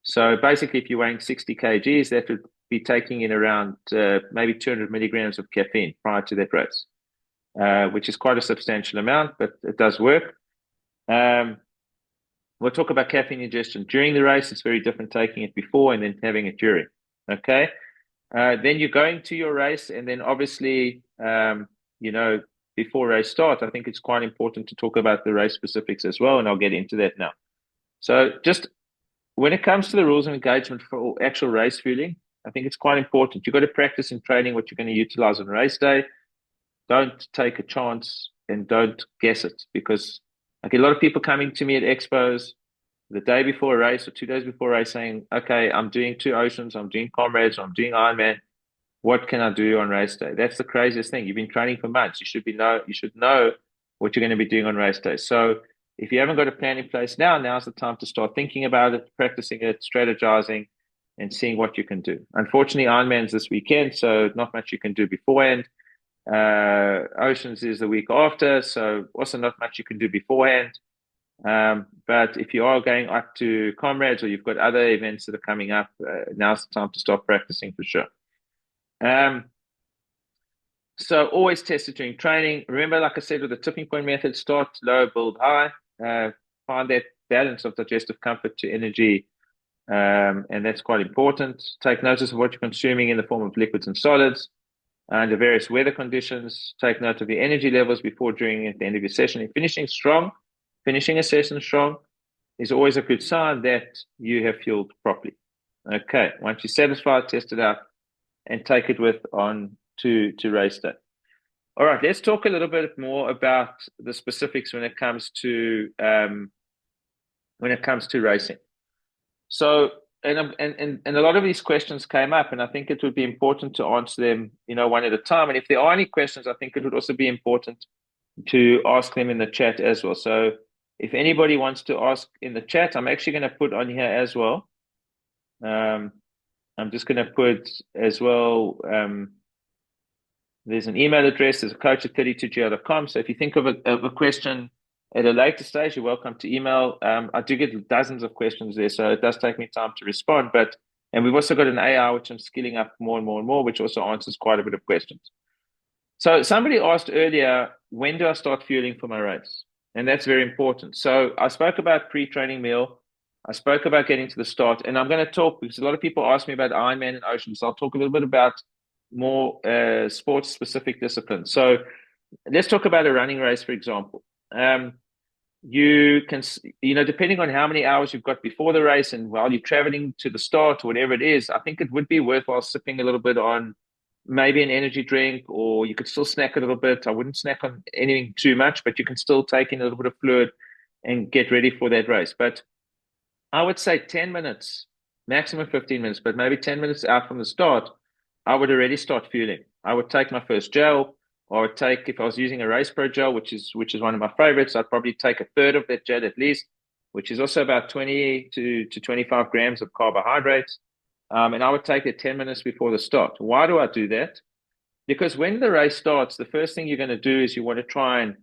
So basically, if you're weighing 60 kgs, that would be taking in around maybe 200 milligrams of caffeine prior to that race, which is quite a substantial amount, but it does work. We'll talk about caffeine ingestion during the race. It's very different taking it before and then having it during. Okay. Then you're going to your race, and then obviously, before race start, I think it's quite important to talk about the race specifics as well, and I'll get into that now. So just when it comes to the rules of engagement for actual race fueling, I think it's quite important. You've got to practice in training what you're going to utilize on race day. Don't take a chance and don't guess it, because I get a lot of people coming to me at expos the day before a race or 2 days before a race saying, okay, I'm doing 2 Oceans, I'm doing Comrades, or I'm doing Ironman. What can I do on race day? That's the craziest thing. You've been training for months. You should know what you're going to be doing on race day. So if you haven't got a plan in place now's the time to start thinking about it, practicing it, strategizing, and seeing what you can do. Unfortunately, Ironman's this weekend, so not much you can do beforehand. Oceans is the week after, so also not much you can do beforehand. But if you are going up to Comrades or you've got other events that are coming up, now's the time to start practicing for sure. So always test it during training. Remember, like I said, with the tipping point method, start low, build high. Find that balance of digestive comfort to energy, and that's quite important. Take notice of what you're consuming in the form of liquids and solids under various weather conditions. Take note of your energy levels before, during, at the end of your session. And finishing a session strong is always a good sign that you have fueled properly. Okay, once you're satisfied, test it out and take it with on to race day. All right, let's talk a little bit more about the specifics when it comes to racing. So, and a lot of these questions came up, and I think it would be important to answer them, one at a time. And if there are any questions, I think it would also be important to ask them in the chat as well. So, if anybody wants to ask in the chat, I'm actually going to put on here as well. I'm just going to put as well, there's an email address, there's a coach@32gr.com. So if you think of a question at a later stage, you're welcome to email. I do get dozens of questions there, so it does take me time to respond. And we've also got an AI, which I'm skilling up more and more and more, which also answers quite a bit of questions. So somebody asked earlier, when do I start fueling for my race? And that's very important. So I spoke about pre-training meal. I spoke about getting to the start, and I'm going to talk, because a lot of people ask me about Ironman and Oceans. So I'll talk a little bit about more sports-specific disciplines. So let's talk about a running race, for example. You can, depending on how many hours you've got before the race and while you're traveling to the start or whatever it is, I think it would be worthwhile sipping a little bit on maybe an energy drink, or you could still snack a little bit. I wouldn't snack on anything too much, but you can still take in a little bit of fluid and get ready for that race. But I would say 10 minutes, maximum 15 minutes, but maybe 10 minutes out from the start, I would already start fueling. I would take my first gel, or I would take, if I was using a Race Pro gel, which is one of my favorites, I'd probably take a third of that gel at least, which is also about 20 to 25 grams of carbohydrates. And I would take it 10 minutes before the start. Why do I do that? Because when the race starts, the first thing you're going to do is you want to try and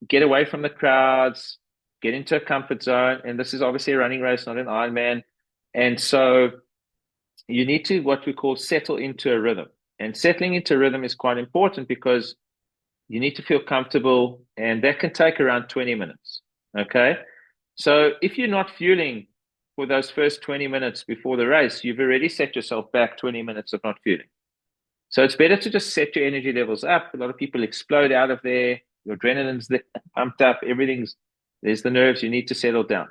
get away from the crowds, get into a comfort zone. And this is obviously a running race, not an Ironman. And so you need to, what we call, settle into a rhythm. And settling into a rhythm is quite important, because you need to feel comfortable, and that can take around 20 minutes. Okay. So if you're not fueling for those first 20 minutes before the race, you've already set yourself back 20 minutes of not fueling. So it's better to just set your energy levels up. A lot of people explode out of there. Your adrenaline's pumped up. There's the nerves. You need to settle down.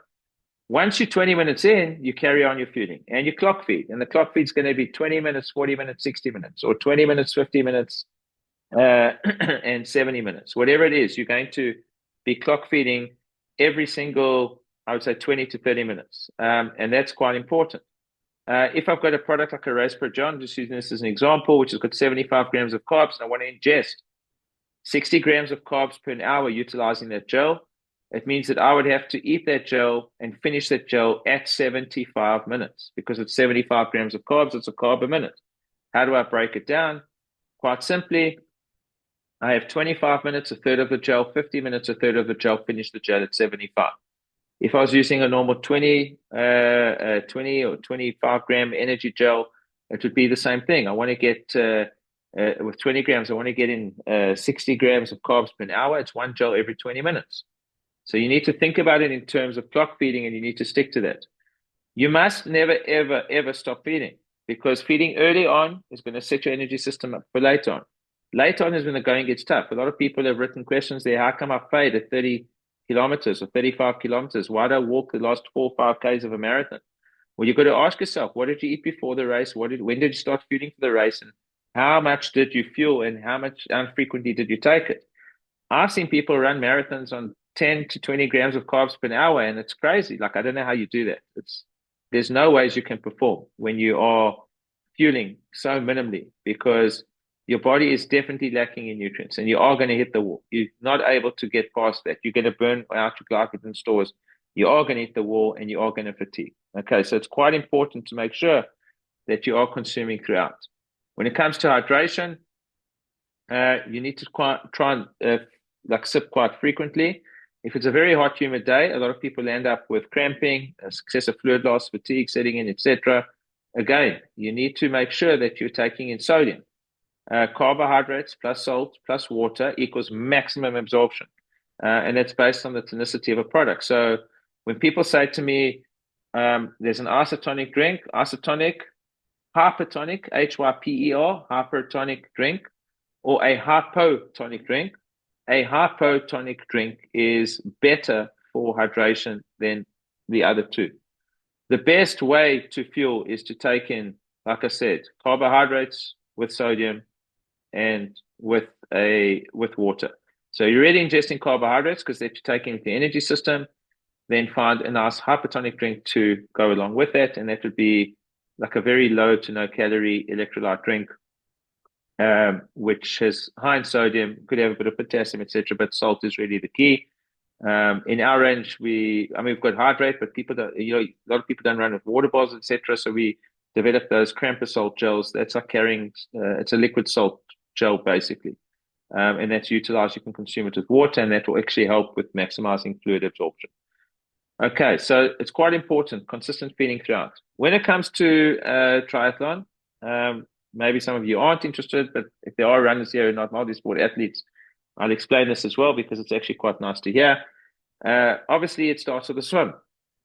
Once you're 20 minutes in, you carry on your fueling and you clock feed. And the clock feed's going to be 20 minutes, 40 minutes, 60 minutes, or 20 minutes, 50 minutes, and 70 minutes. Whatever it is, you're going to be clock feeding every single, I would say, 20 to 30 minutes. And that's quite important. If I've got a product like a Race Pro Gel, I'm just using this as an example, which has got 75 grams of carbs, and I want to ingest 60 grams of carbs per hour utilizing that gel, it means that I would have to eat that gel and finish that gel at 75 minutes because it's 75 grams of carbs. It's a carb a minute. How do I break it down? Quite simply, I have 25 minutes, a third of the gel, 50 minutes, a third of the gel, finish the gel at 75. If I was using a normal 20 or 25 gram energy gel, it would be the same thing. I want to get, with 20 grams, I want to get in 60 grams of carbs per hour. It's one gel every 20 minutes. So you need to think about it in terms of clock feeding and you need to stick to that. You must never, ever, ever stop feeding because feeding early on is going to set your energy system up for later on. Later on is when the going gets tough. A lot of people have written questions there. How come I fade at 30 kilometers or 35 kilometers? Why do I walk the last 4 or 5 Ks of a marathon? Well, you've got to ask yourself, what did you eat before the race? When did you start fueling for the race? And how much did you fuel and how frequently did you take it? I've seen people run marathons on 10 to 20 grams of carbs per hour, and it's crazy. Like, I don't know how you do that. There's no ways you can perform when you are fueling so minimally because your body is definitely lacking in nutrients and you are going to hit the wall. You're not able to get past that. You're going to burn out your glycogen stores. You are going to hit the wall and you are going to fatigue. Okay, so it's quite important to make sure that you are consuming throughout. When it comes to hydration, you need to try and sip quite frequently. If it's a very hot, humid day, a lot of people end up with cramping, excessive fluid loss, fatigue setting in, etc. Again, you need to make sure that you're taking in sodium. Carbohydrates plus salt plus water equals maximum absorption. And that's based on the tonicity of a product. So when people say to me, there's an isotonic drink, hypertonic, HYPER, hypertonic drink, or a hypotonic drink. A hypotonic drink is better for hydration than the other two. The best way to fuel is to take in, like I said, carbohydrates with sodium and with water. So you're already ingesting carbohydrates because they're taking into the energy system. Then find a nice hypertonic drink to go along with that, and that would be like a very low to no calorie electrolyte drink, which has high in sodium, could have a bit of potassium, etc. But salt is really the key. In our range, we've got hydrate, but people don't, a lot of people don't run with water bottles, etc. So we developed those cramping salt gels. That's like carrying, it's a liquid salt gel basically. And that's utilized. You can consume it with water, and that will actually help with maximizing fluid absorption. Okay, so it's quite important, consistent feeding throughout. When it comes to triathlon, maybe some of you aren't interested, but if there are runners here who are not multi-sport athletes, I'll explain this as well because it's actually quite nice to hear. Obviously, it starts with a swim.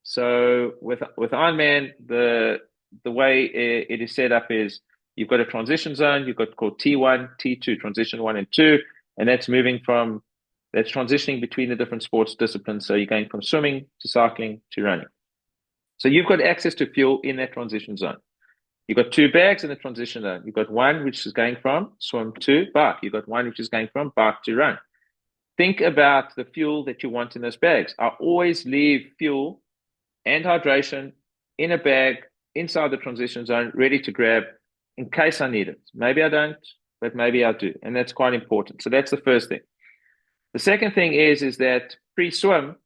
So with Ironman, the way it is set up is you've got a transition zone. You've got called T1, T2, transition 1 and 2, and that's transitioning between the different sports disciplines. So you're going from swimming to cycling to running. So you've got access to fuel in that transition zone. You've got 2 bags in the transition zone. You've got one which is going from swim to bike. You've got one which is going from bike to run. Think about the fuel that you want in those bags. I always leave fuel and hydration in a bag inside the transition zone, ready to grab in case I need it. Maybe I don't, but maybe I do. And that's quite important. So that's the first thing. The second thing is that pre-swim,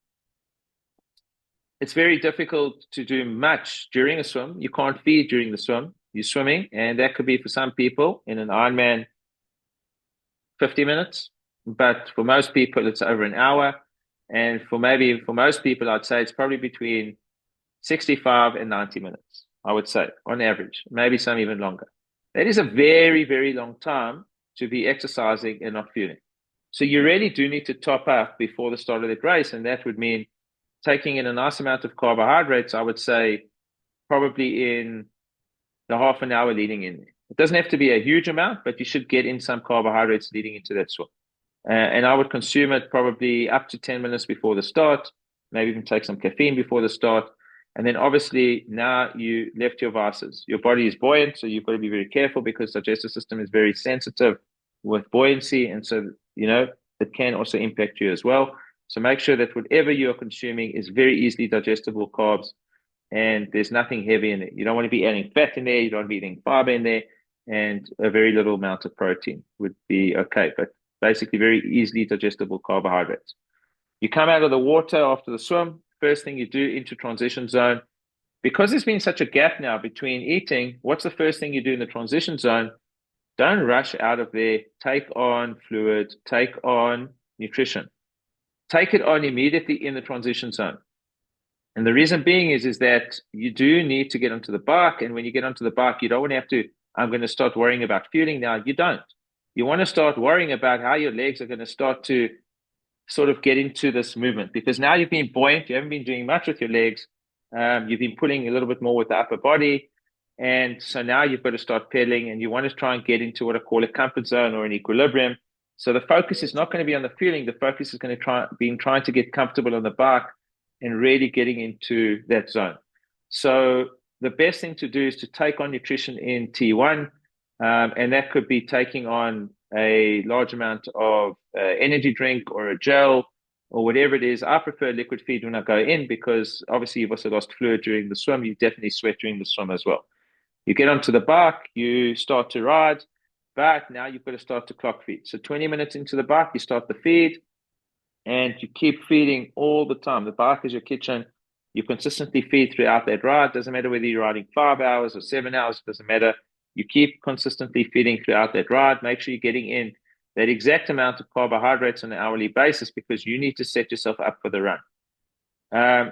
it's very difficult to do much during a swim. You can't feed during the swim. You're swimming, and that could be for some people in an Ironman 50 minutes. But for most people, it's over an hour. And for most people, I'd say it's probably between 65 and 90 minutes, I would say, on average, maybe some even longer. That is a very, very long time to be exercising and not fueling. So you really do need to top up before the start of that race. And that would mean taking in a nice amount of carbohydrates, I would say probably in the half an hour leading in. It doesn't have to be a huge amount, but you should get in some carbohydrates leading into that swim. And I would consume it probably up to 10 minutes before the start, maybe even take some caffeine before the start. And then obviously now you left your vices. Your body is buoyant, so you've got to be very careful because the digestive system is very sensitive with buoyancy. And so, it can also impact you as well. So make sure that whatever you're consuming is very easily digestible carbs and there's nothing heavy in it. You don't want to be adding fat in there. You don't want to be eating fiber in there, and a very little amount of protein would be okay. But basically very easily digestible carbohydrates. You come out of the water after the swim, first thing you do into transition zone. Because there's been such a gap now between eating, what's the first thing you do in the transition zone? Don't rush out of there. Take on fluid, take on nutrition. Take it on immediately in the transition zone. And the reason being is that you do need to get onto the bike. And when you get onto the bike, you don't want to have to, I'm going to start worrying about fueling now. You don't. You want to start worrying about how your legs are going to start to sort of get into this movement, because now you've been buoyant. You haven't been doing much with your legs. You've been pulling a little bit more with the upper body. And so now you've got to start pedaling, and you want to try and get into what I call a comfort zone or an equilibrium. So the focus is not going to be on the fueling. The focus is going to trying to get comfortable on the bike and really getting into that zone. So the best thing to do is to take on nutrition in T1, and that could be taking on a large amount of energy drink or a gel or whatever it is. I prefer liquid feed when I go in, because obviously you've also lost fluid during the swim. You definitely sweat during the swim as well. You get onto the bike, you start to ride, but now you've got to start to clock feed. So 20 minutes into the bike, you start the feed, and you keep feeding all the time. The bike is your kitchen. You consistently feed throughout that ride. Doesn't matter whether you're riding 5 hours or 7 hours, doesn't matter. You keep consistently feeding throughout that ride. Make sure you're getting in that exact amount of carbohydrates on an hourly basis, because you need to set yourself up for the run.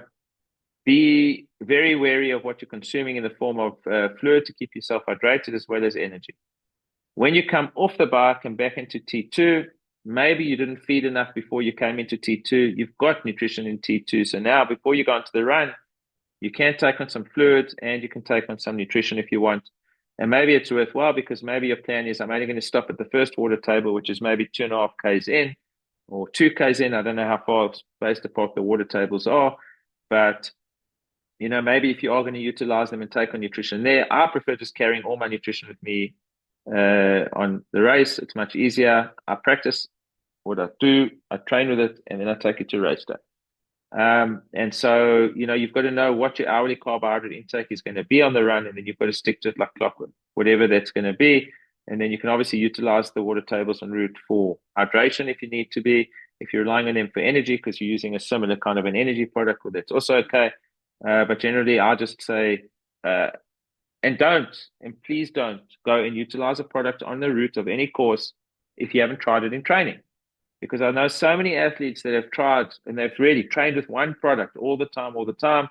Be very wary of what you're consuming in the form of fluid to keep yourself hydrated as well as energy. When you come off the bike and back into T2, maybe you didn't feed enough before you came into T2. You've got nutrition in T2. So now before you go into the run, you can take on some fluids and you can take on some nutrition if you want. And maybe it's worthwhile, because maybe your plan is, I'm only going to stop at the first water table, which is maybe 2.5 Ks in or 2 Ks in. I don't know how far spaced apart the water tables are, but maybe if you are going to utilize them and take on nutrition there, I prefer just carrying all my nutrition with me on the race. It's much easier. I practice what I do, I train with it, and then I take it to race day. And so, you've got to know what your hourly carbohydrate intake is going to be on the run, and then you've got to stick to it like clockwork, whatever that's going to be. And then you can obviously utilize the water tables en route for hydration if you need to be. If you're relying on them for energy because you're using a similar kind of an energy product, well, that's also okay. But generally, I just say, and please don't go and utilize a product on the route of any course if you haven't tried it in training. Because I know so many athletes that have tried and they've really trained with one product all the time.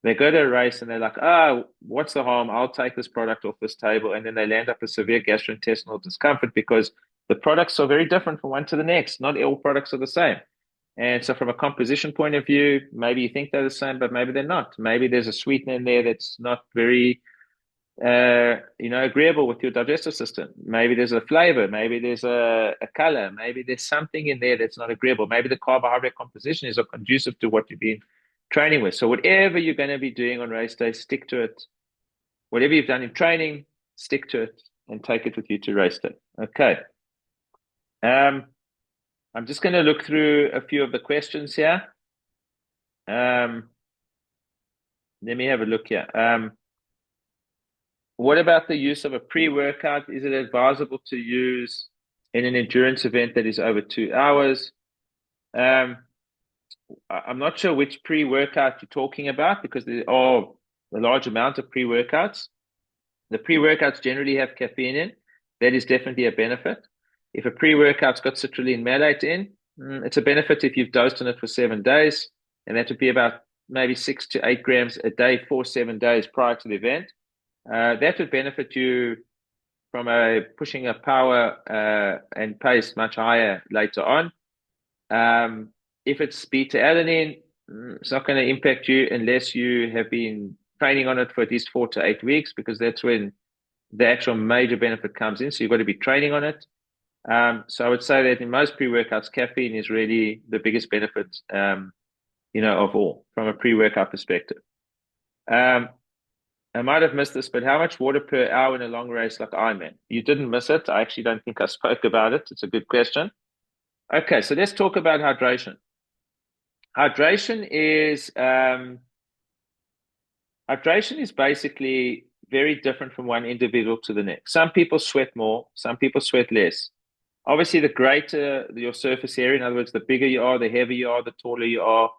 They go to a race and they're like, oh, what's the harm? I'll take this product off this table. And then they land up with severe gastrointestinal discomfort, because the products are very different from one to the next. Not all products are the same. And so from a composition point of view, maybe you think they're the same, but maybe they're not. Maybe there's a sweetener in there that's not very agreeable with your digestive system. Maybe there's a flavor, maybe there's a color, maybe there's something in there that's not agreeable. Maybe the carbohydrate composition is not conducive to what you've been training with. So whatever you're going to be doing on race day, stick to it. Whatever you've done in training, stick to it and take it with you to race day. Okay. I'm just going to look through a few of the questions here. Let me have a look here. What about the use of a pre-workout? Is it advisable to use in an endurance event that is over 2 hours? I'm not sure which pre-workout you're talking about, because there are a large amount of pre-workouts. The pre-workouts generally have caffeine in. That is definitely a benefit. If a pre-workout's got citrulline malate in, it's a benefit if you've dosed on it for 7 days, and that would be about maybe 6 to 8 grams a day for 7 days prior to the event. That would benefit you from pushing a power and pace much higher later on. If it's beta-alanine, it's not going to impact you unless you have been training on it for at least 4 to 8 weeks, because that's when the actual major benefit comes in. So you've got to be training on it. So I would say that in most pre-workouts, caffeine is really the biggest benefit, of all from a pre-workout perspective. I might have missed this, but how much water per hour in a long race like Ironman? You didn't miss it. I actually don't think I spoke about it. It's a good question. Okay, so let's talk about hydration. Hydration is basically very different from one individual to the next. Some people sweat more, some people sweat less. Obviously, the greater your surface area, in other words, the bigger you are, the heavier you are, the taller you are,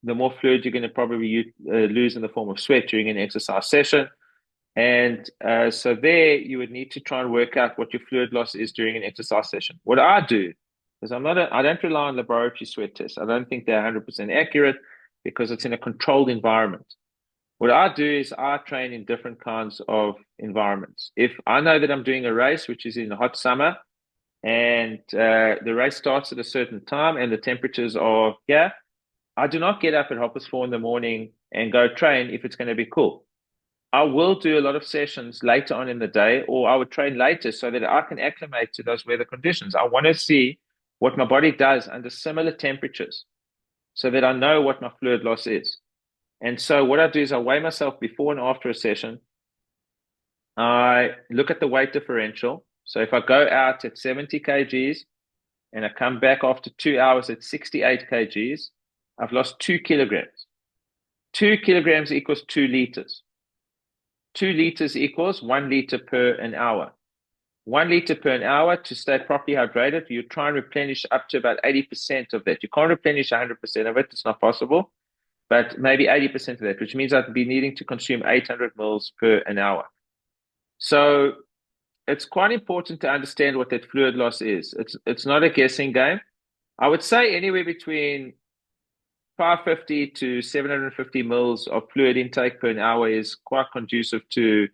the more fluid you're going to probably lose in the form of sweat during an exercise session. And so there you would need to try and work out what your fluid loss is during an exercise session. What I do is I don't rely on laboratory sweat tests. I don't think they're 100% accurate because it's in a controlled environment. What I do is I train in different kinds of environments. If I know that I'm doing a race, which is in the hot summer, and the race starts at a certain time and the temperatures are here, I do not get up at 4:30 in the morning and go train if it's going to be cool. I will do a lot of sessions later on in the day, or I would train later so that I can acclimate to those weather conditions. I want to see what my body does under similar temperatures so that I know what my fluid loss is. And so what I do is I weigh myself before and after a session. I look at the weight differential. So if I go out at 70 kgs and I come back after 2 hours at 68 kgs, I've lost 2 kilograms. 2 kilograms equals 2 liters. 2 liters equals 1 liter per an hour. 1 liter per an hour to stay properly hydrated, you try and replenish up to about 80% of that. You can't replenish 100% of it. It's not possible, but maybe 80% of that, which means I'd be needing to consume 800 mils per an hour. So it's quite important to understand what that fluid loss is. It's not a guessing game. I would say anywhere between 550 to 750 mils of fluid intake per an hour is quite conducive to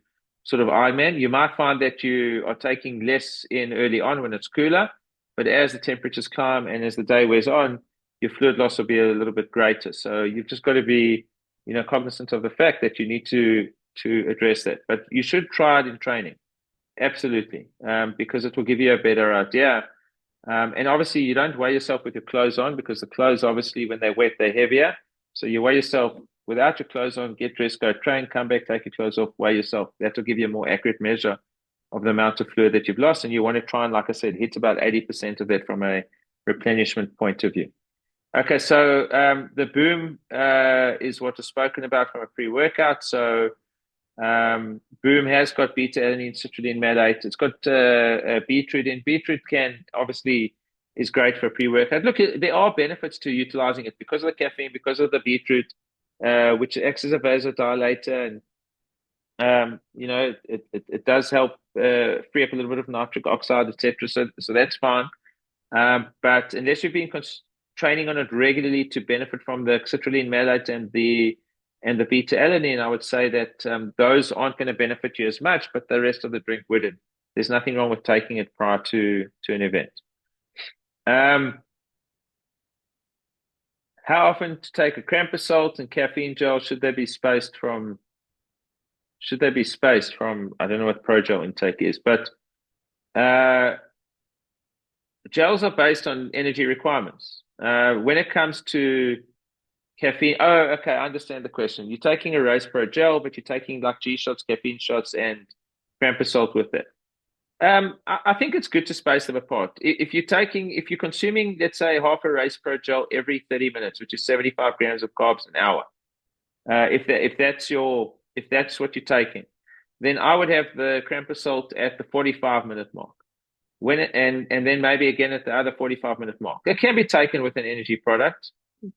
sort of Ironman. You might find that you are taking less in early on when it's cooler, but as the temperatures climb and as the day wears on, your fluid loss will be a little bit greater. So you've just got to be, cognizant of the fact that you need to address that. But you should try it in training, absolutely, because it will give you a better idea. And obviously, you don't weigh yourself with your clothes on because the clothes, obviously, when they're wet, they're heavier. So you weigh yourself without your clothes on, get dressed, go train, come back, take your clothes off, weigh yourself. That will give you a more accurate measure of the amount of fluid that you've lost. And you want to try and, like I said, hit about 80% of that from a replenishment point of view. Okay, so the boom is what was spoken about from a pre-workout. So Boom has got beta-alanine, citrulline, malate. It's got beetroot in. Beetroot can obviously is great for a pre-workout. Look, there are benefits to utilizing it because of the caffeine, because of the beetroot, which acts as a vasodilator, and it does help free up a little bit of nitric oxide, etc. So that's fine. But unless you've been training on it regularly to benefit from the citrulline, malate, and the beta-alanine, I would say that those aren't going to benefit you as much, but the rest of the drink wouldn't. There's nothing wrong with taking it prior to an event. How often to take a cramp salt and caffeine gel? Should they be spaced from? I don't know what Pro-Gel intake is, but gels are based on energy requirements. When it comes to caffeine. Oh, okay. I understand the question. You're taking a race pro gel, but you're taking like G shots, caffeine shots, and cramp salt with it. I think it's good to space them apart. If you're consuming, let's say, half a race pro gel every 30 minutes, which is 75 grams of carbs an hour, if that's what you're taking, then I would have the cramp salt at the 45-minute mark. And then maybe again at the other 45-minute mark. It can be taken with an energy product,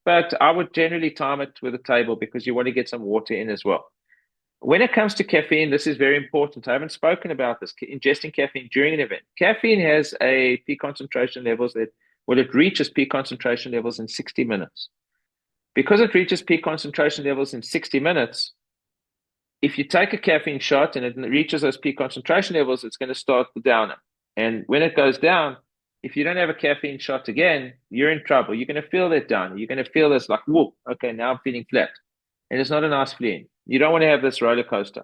but I would generally time it with a table because you want to get some water in as well. When it comes to caffeine, this is very important. I haven't spoken about this. Ingesting caffeine during an event. Caffeine has a peak concentration levels it reaches peak concentration levels in 60 minutes. Because it reaches peak concentration levels in 60 minutes, if you take a caffeine shot and it reaches those peak concentration levels, it's going to start the downer. And when it goes down, if you don't have a caffeine shot again, you're in trouble. You're going to feel that down. You're going to feel this like, whoa, okay, now I'm feeling flat. And it's not a nice feeling. You don't want to have this roller coaster.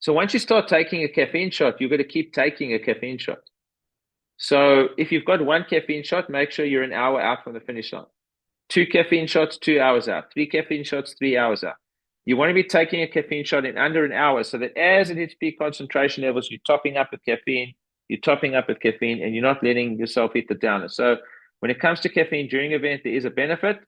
So once you start taking a caffeine shot, you've got to keep taking a caffeine shot. So if you've got one caffeine shot, make sure you're an hour out from the finish line. 2 caffeine shots, 2 hours out. 3 caffeine shots, 3 hours out. You want to be taking a caffeine shot in under an hour so that as it hits peak concentration levels, you're topping up with caffeine, and you're not letting yourself hit the downer. So when it comes to caffeine during an event, there is a benefit.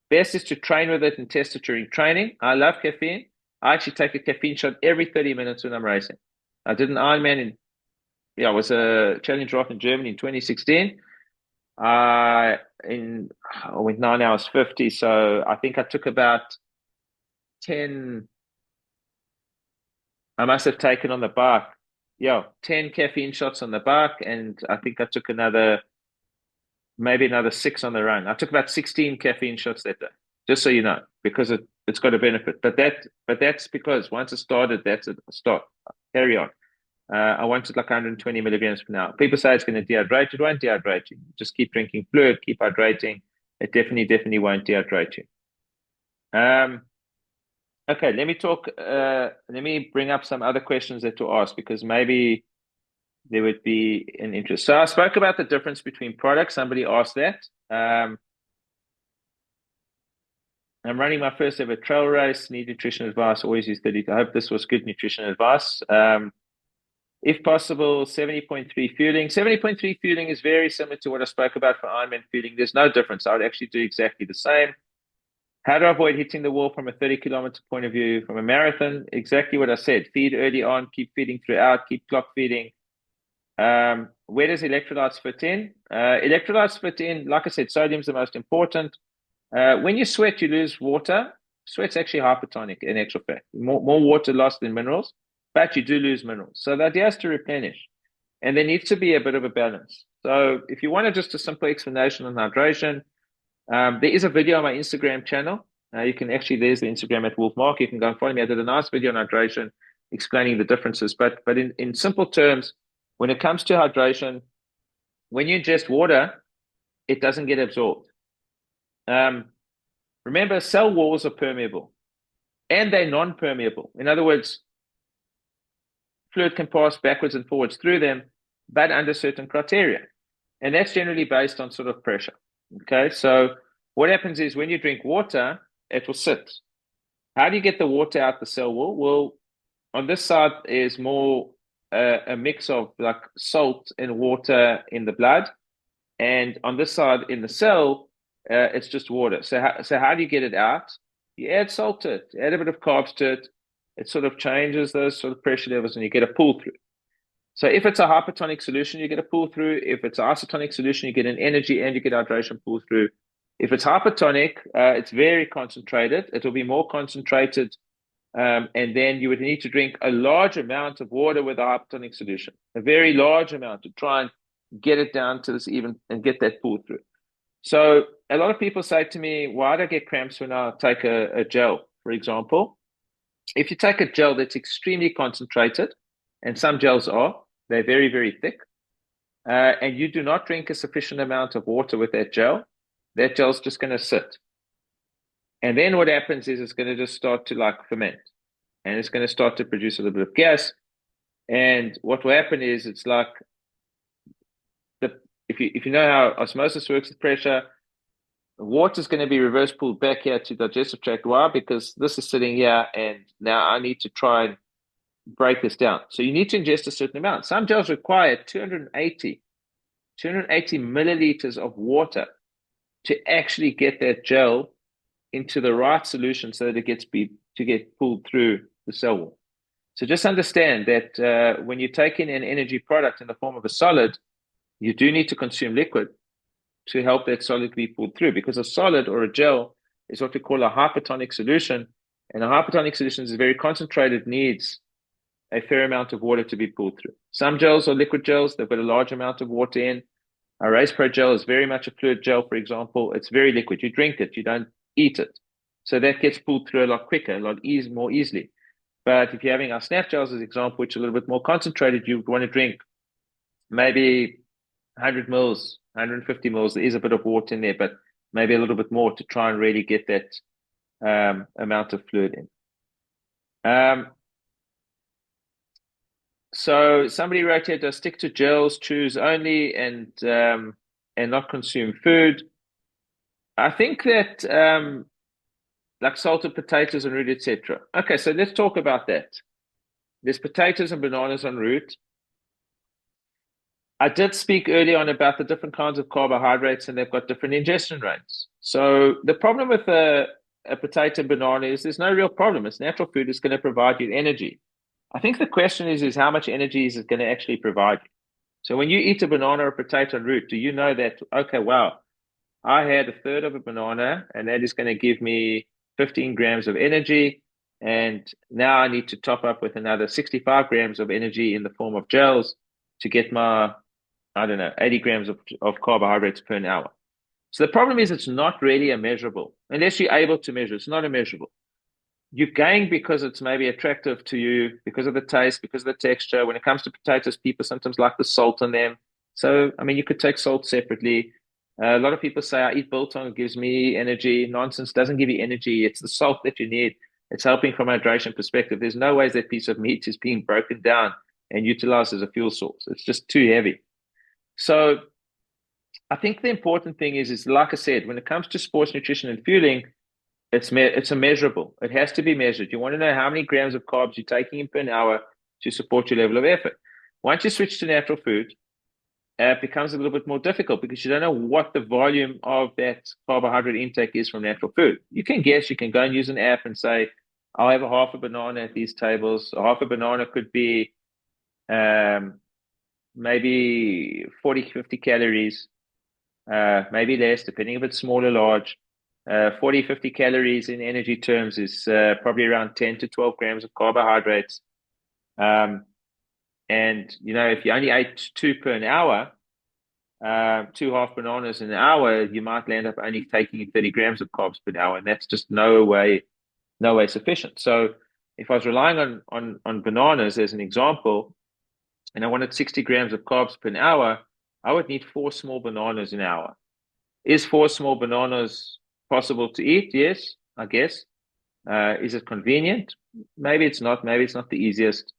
Best is to train with it and test it during training. I love caffeine. I actually take a caffeine shot every 30 minutes when I'm racing. I did an Ironman yeah, it was a challenge draft in Germany in 2016. I went 9 hours 50, so I think I took about 10. I must have taken on the bike, yeah, 10 caffeine shots on the bike, and I think I took maybe another six on the run. I took about 16 caffeine shots that day, just so you know, because it's got a benefit. But that's because once it started, that's a start. Carry on. I wanted like 120 milligrams per hour. People say it's going to dehydrate. It won't dehydrate you. Just keep drinking fluid, keep hydrating. It definitely won't dehydrate you. Okay, let me talk. Let me bring up some other questions that to ask because maybe there would be an interest. So I spoke about the difference between products. Somebody asked that. I'm running my first ever trail race. Need nutrition advice. Always use 30. I hope this was good nutrition advice. If possible, 70.3 fueling. 70.3 fueling is very similar to what I spoke about for Ironman fueling. There's no difference. I would actually do exactly the same. How to avoid hitting the wall from a 30-kilometer point of view from a marathon? Exactly what I said. Feed early on, keep feeding throughout, keep clock feeding. Where does electrolytes fit in? Electrolytes fit in, like I said, sodium's the most important. When you sweat, you lose water. Sweat's actually hypertonic in actual fact. More water lost than minerals, but you do lose minerals. So the idea is to replenish. And there needs to be a bit of a balance. So if you want just a simple explanation on hydration, there is a video on my Instagram channel. You can actually, there's the Instagram at Wolff Mark. You can go and follow me. I did a nice video on hydration explaining the differences. But in simple terms, when it comes to hydration, when you ingest water, it doesn't get absorbed. Remember, cell walls are permeable and they're non-permeable. In other words, fluid can pass backwards and forwards through them, but under certain criteria. And that's generally based on sort of pressure. Okay, so what happens is when you drink water, it will sit. How do you get the water out the cell wall? Well, on this side is more a mix of like salt and water in the blood. And on this side in the cell, it's just water. So how do you get it out? You add salt to it, add a bit of carbs to it. It sort of changes those sort of pressure levels and you get a pull through. So if it's a hypertonic solution, you get a pull through. If it's an isotonic solution, you get an energy and you get hydration pull through. If it's hypertonic, it's very concentrated. It will be more concentrated. And then you would need to drink a large amount of water with a hypertonic solution, a very large amount to try and get it down to this even and get that pull through. So a lot of people say to me, why do I get cramps when I take a gel, for example? If you take a gel that's extremely concentrated, and some gels are, they're very, very thick, and you do not drink a sufficient amount of water with that gel's just going to sit. And then what happens is it's going to just start to like ferment, and it's going to start to produce a little bit of gas. And what will happen is it's like if you know how osmosis works with pressure, water is going to be reverse pulled back here to digestive tract. Why? Because this is sitting here, and now I need to try and break this down. So you need to ingest a certain amount. Some gels require 280 milliliters of water to actually get that gel into the right solution so that it gets to get pulled through the cell wall. So just understand that when you take in an energy product in the form of a solid, you do need to consume liquid to help that solid be pulled through, because a solid or a gel is what we call a hypertonic solution. And a hypertonic solution is very concentrated, needs a fair amount of water to be pulled through. Some gels are liquid gels. They've got a large amount of water in. A Race Pro gel is very much a fluid gel, for example. It's very liquid. You drink it, you don't eat it. So that gets pulled through a lot quicker, more easily. But if you're having our snap gels as an example, which are a little bit more concentrated, you want to drink maybe 100 mils, 150 mils. There is a bit of water in there, but maybe a little bit more to try and really get that amount of fluid in. So somebody wrote here, does stick to gels, choose only, and not consume food. I think that like salted potatoes en route, etc. Okay, so let's talk about that. There's potatoes and bananas en route. I did speak earlier on about the different kinds of carbohydrates, and they've got different ingestion rates. So the problem with a potato and banana is there's no real problem. It's natural food. It's going to provide you energy. I think the question is how much energy is it going to actually provide you? So when you eat a banana or a potato en route, do you know that, okay, wow, I had a third of a banana and that is going to give me 15 grams of energy. And now I need to top up with another 65 grams of energy in the form of gels to get my, I don't know, 80 grams of carbohydrates per hour. So the problem is it's not really a measurable. Unless you're able to measure, it's not a measurable. You're going because it's maybe attractive to you, because of the taste, because of the texture. When it comes to potatoes, people sometimes like the salt in them. So, I mean, you could take salt separately. A lot of people say, I eat biltong, it gives me energy. Nonsense, doesn't give you energy. It's the salt that you need. It's helping from a hydration perspective. There's no ways that piece of meat is being broken down and utilized as a fuel source. It's just too heavy. So I think the important thing is like I said, when it comes to sports nutrition and fueling, it's a measurable. It has to be measured. You want to know how many grams of carbs you're taking in per hour to support your level of effort. Once you switch to natural food, it becomes a little bit more difficult because you don't know what the volume of that carbohydrate intake is from natural food. You can guess, you can go and use an app and say, I'll have a half a banana at these tables. A half a banana could be maybe 40, 50 calories, maybe less, depending if it's small or large. 40, 50 calories in energy terms is probably around 10 to 12 grams of carbohydrates. And, you know, if you only ate two per an hour, two half bananas in an hour, you might end up only taking in 30 grams of carbs per hour. And that's just no way sufficient. So if I was relying on bananas as an example, and I wanted 60 grams of carbs per hour, I would need four small bananas an hour. Is four small bananas possible to eat? Yes, I guess. Is it convenient? Maybe it's not. Maybe it's not the easiest.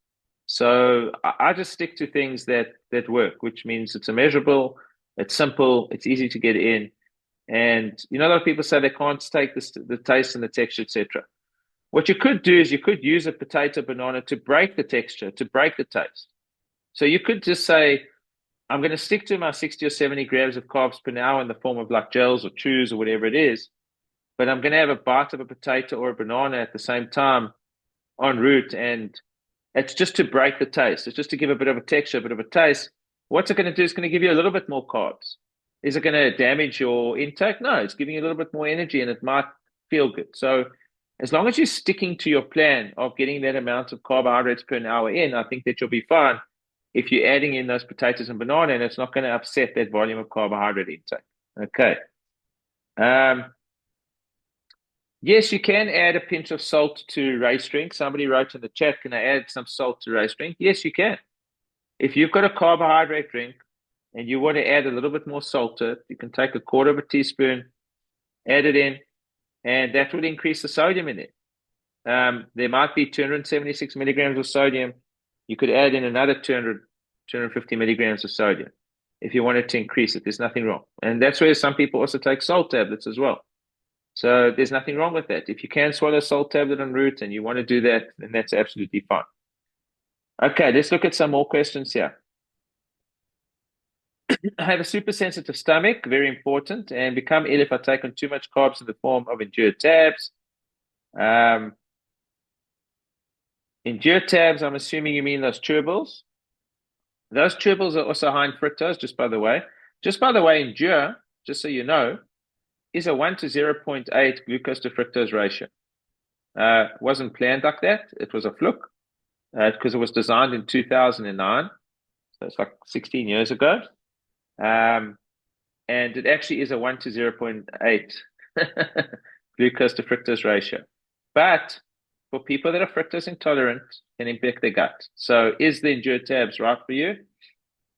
So I just stick to things that work, which means it's a measurable, it's simple, it's easy to get in. And you know, a lot of people say they can't take the taste and the texture, etc. What you could do is you could use a potato banana to break the texture, to break the taste. So you could just say, I'm going to stick to my 60 or 70 grams of carbs per hour in the form of like gels or chews or whatever it is, but I'm going to have a bite of a potato or a banana at the same time en route. And it's just to break the taste. It's just to give a bit of a texture, a bit of a taste. What's it going to do? It's going to give you a little bit more carbs. Is it going to damage your intake? No, it's giving you a little bit more energy and it might feel good. So as long as you're sticking to your plan of getting that amount of carbohydrates per hour in, I think that you'll be fine if you're adding in those potatoes and banana, and it's not going to upset that volume of carbohydrate intake. Okay. Yes, you can add a pinch of salt to race drink. Somebody wrote in the chat, can I add some salt to race drink? Yes, you can. If you've got a carbohydrate drink and you want to add a little bit more salt to it, you can take a quarter of a teaspoon, add it in, and that would increase the sodium in it. There might be 276 milligrams of sodium. You could add in another 250 milligrams of sodium if you wanted to increase it. There's nothing wrong. And that's where some people also take salt tablets as well. So there's nothing wrong with that. If you can swallow a salt tablet en route and you want to do that, then that's absolutely fine. Okay, let's look at some more questions here. I have a super sensitive stomach, very important, and become ill if I take on too much carbs in the form of endure tabs. Endure tabs, I'm assuming you mean those chewables. Those chewables are also high in fructose, just by the way. Just by the way, endure, just so you know, is a 1 to 0.8 glucose to fructose ratio. Wasn't planned like that. It was a fluke because it was designed in 2009. So it's like 16 years ago. And it actually is a 1 to 0.8 glucose to fructose ratio. But for people that are fructose intolerant, can impact their gut. So is the Endure tabs right for you?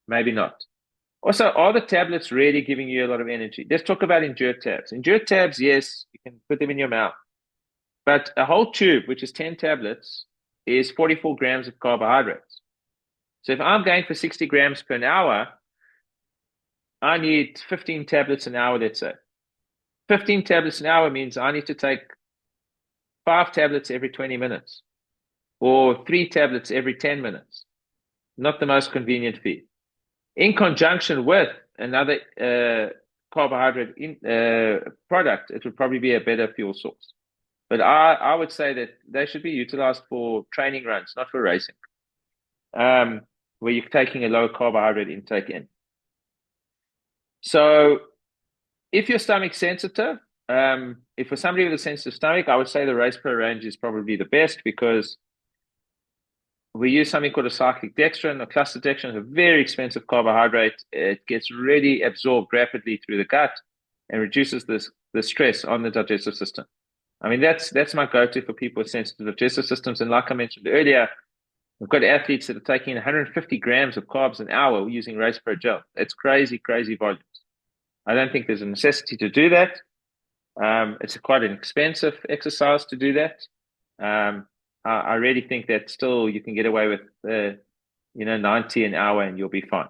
Maybe not. Also, are the tablets really giving you a lot of energy? Let's talk about Endure tabs. Endure tabs, yes, you can put them in your mouth. But a whole tube, which is 10 tablets, is 44 grams of carbohydrates. So if I'm going for 60 grams per hour, I need 15 tablets an hour, let's say. 15 tablets an hour means I need to take 5 tablets every 20 minutes or 3 tablets every 10 minutes. Not the most convenient feed. In conjunction with another carbohydrate product, it would probably be a better fuel source. But I would say that they should be utilized for training runs, not for racing. where you're taking a low carbohydrate intake in. So if your stomach's sensitive, if for somebody with a sensitive stomach, I would say the Race Pro range is probably the best because we use something called a cyclic dextrin. A cluster dextrin is a very expensive carbohydrate. It gets really absorbed rapidly through the gut and reduces the stress on the digestive system. I mean, that's my go-to for people with sensitive digestive systems. And like I mentioned earlier, we've got athletes that are taking 150 grams of carbs an hour using Race Pro gel. It's crazy, crazy volumes. I don't think there's a necessity to do that. It's quite an expensive exercise to do that. I really think that still you can get away with, 90 an hour and you'll be fine.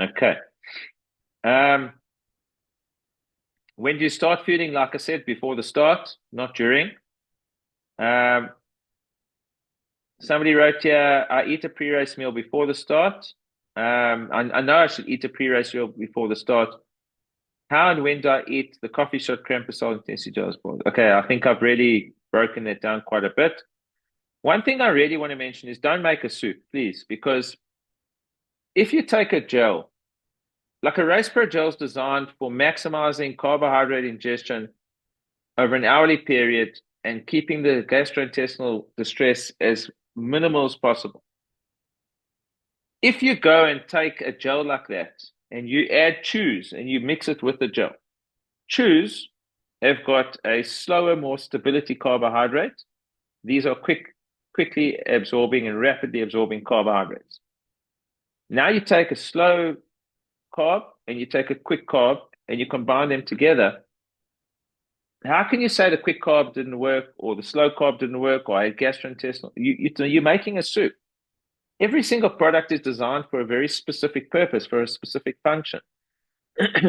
Okay. When do you start feeding? Like I said, before the start, not during. Somebody wrote here, I eat a pre-race meal before the start. I know I should eat a pre-race meal before the start. How and when do I eat the coffee shot, cramping salt intensity gels? Okay, I think I've really broken that down quite a bit. One thing I really want to mention is don't make a soup, please, because if you take a gel, like a Race Pro gel is designed for maximizing carbohydrate ingestion over an hourly period and keeping the gastrointestinal distress as minimal as possible. If you go and take a gel like that and you add chews and you mix it with the gel, chews have got a slower, more stability carbohydrate. These are quickly absorbing and rapidly absorbing carbohydrates. Now you take a slow carb and you take a quick carb and you combine them together. How can you say the quick carb didn't work or the slow carb didn't work or I had gastrointestinal? You're making a soup. Every single product is designed for a very specific purpose, for a specific function.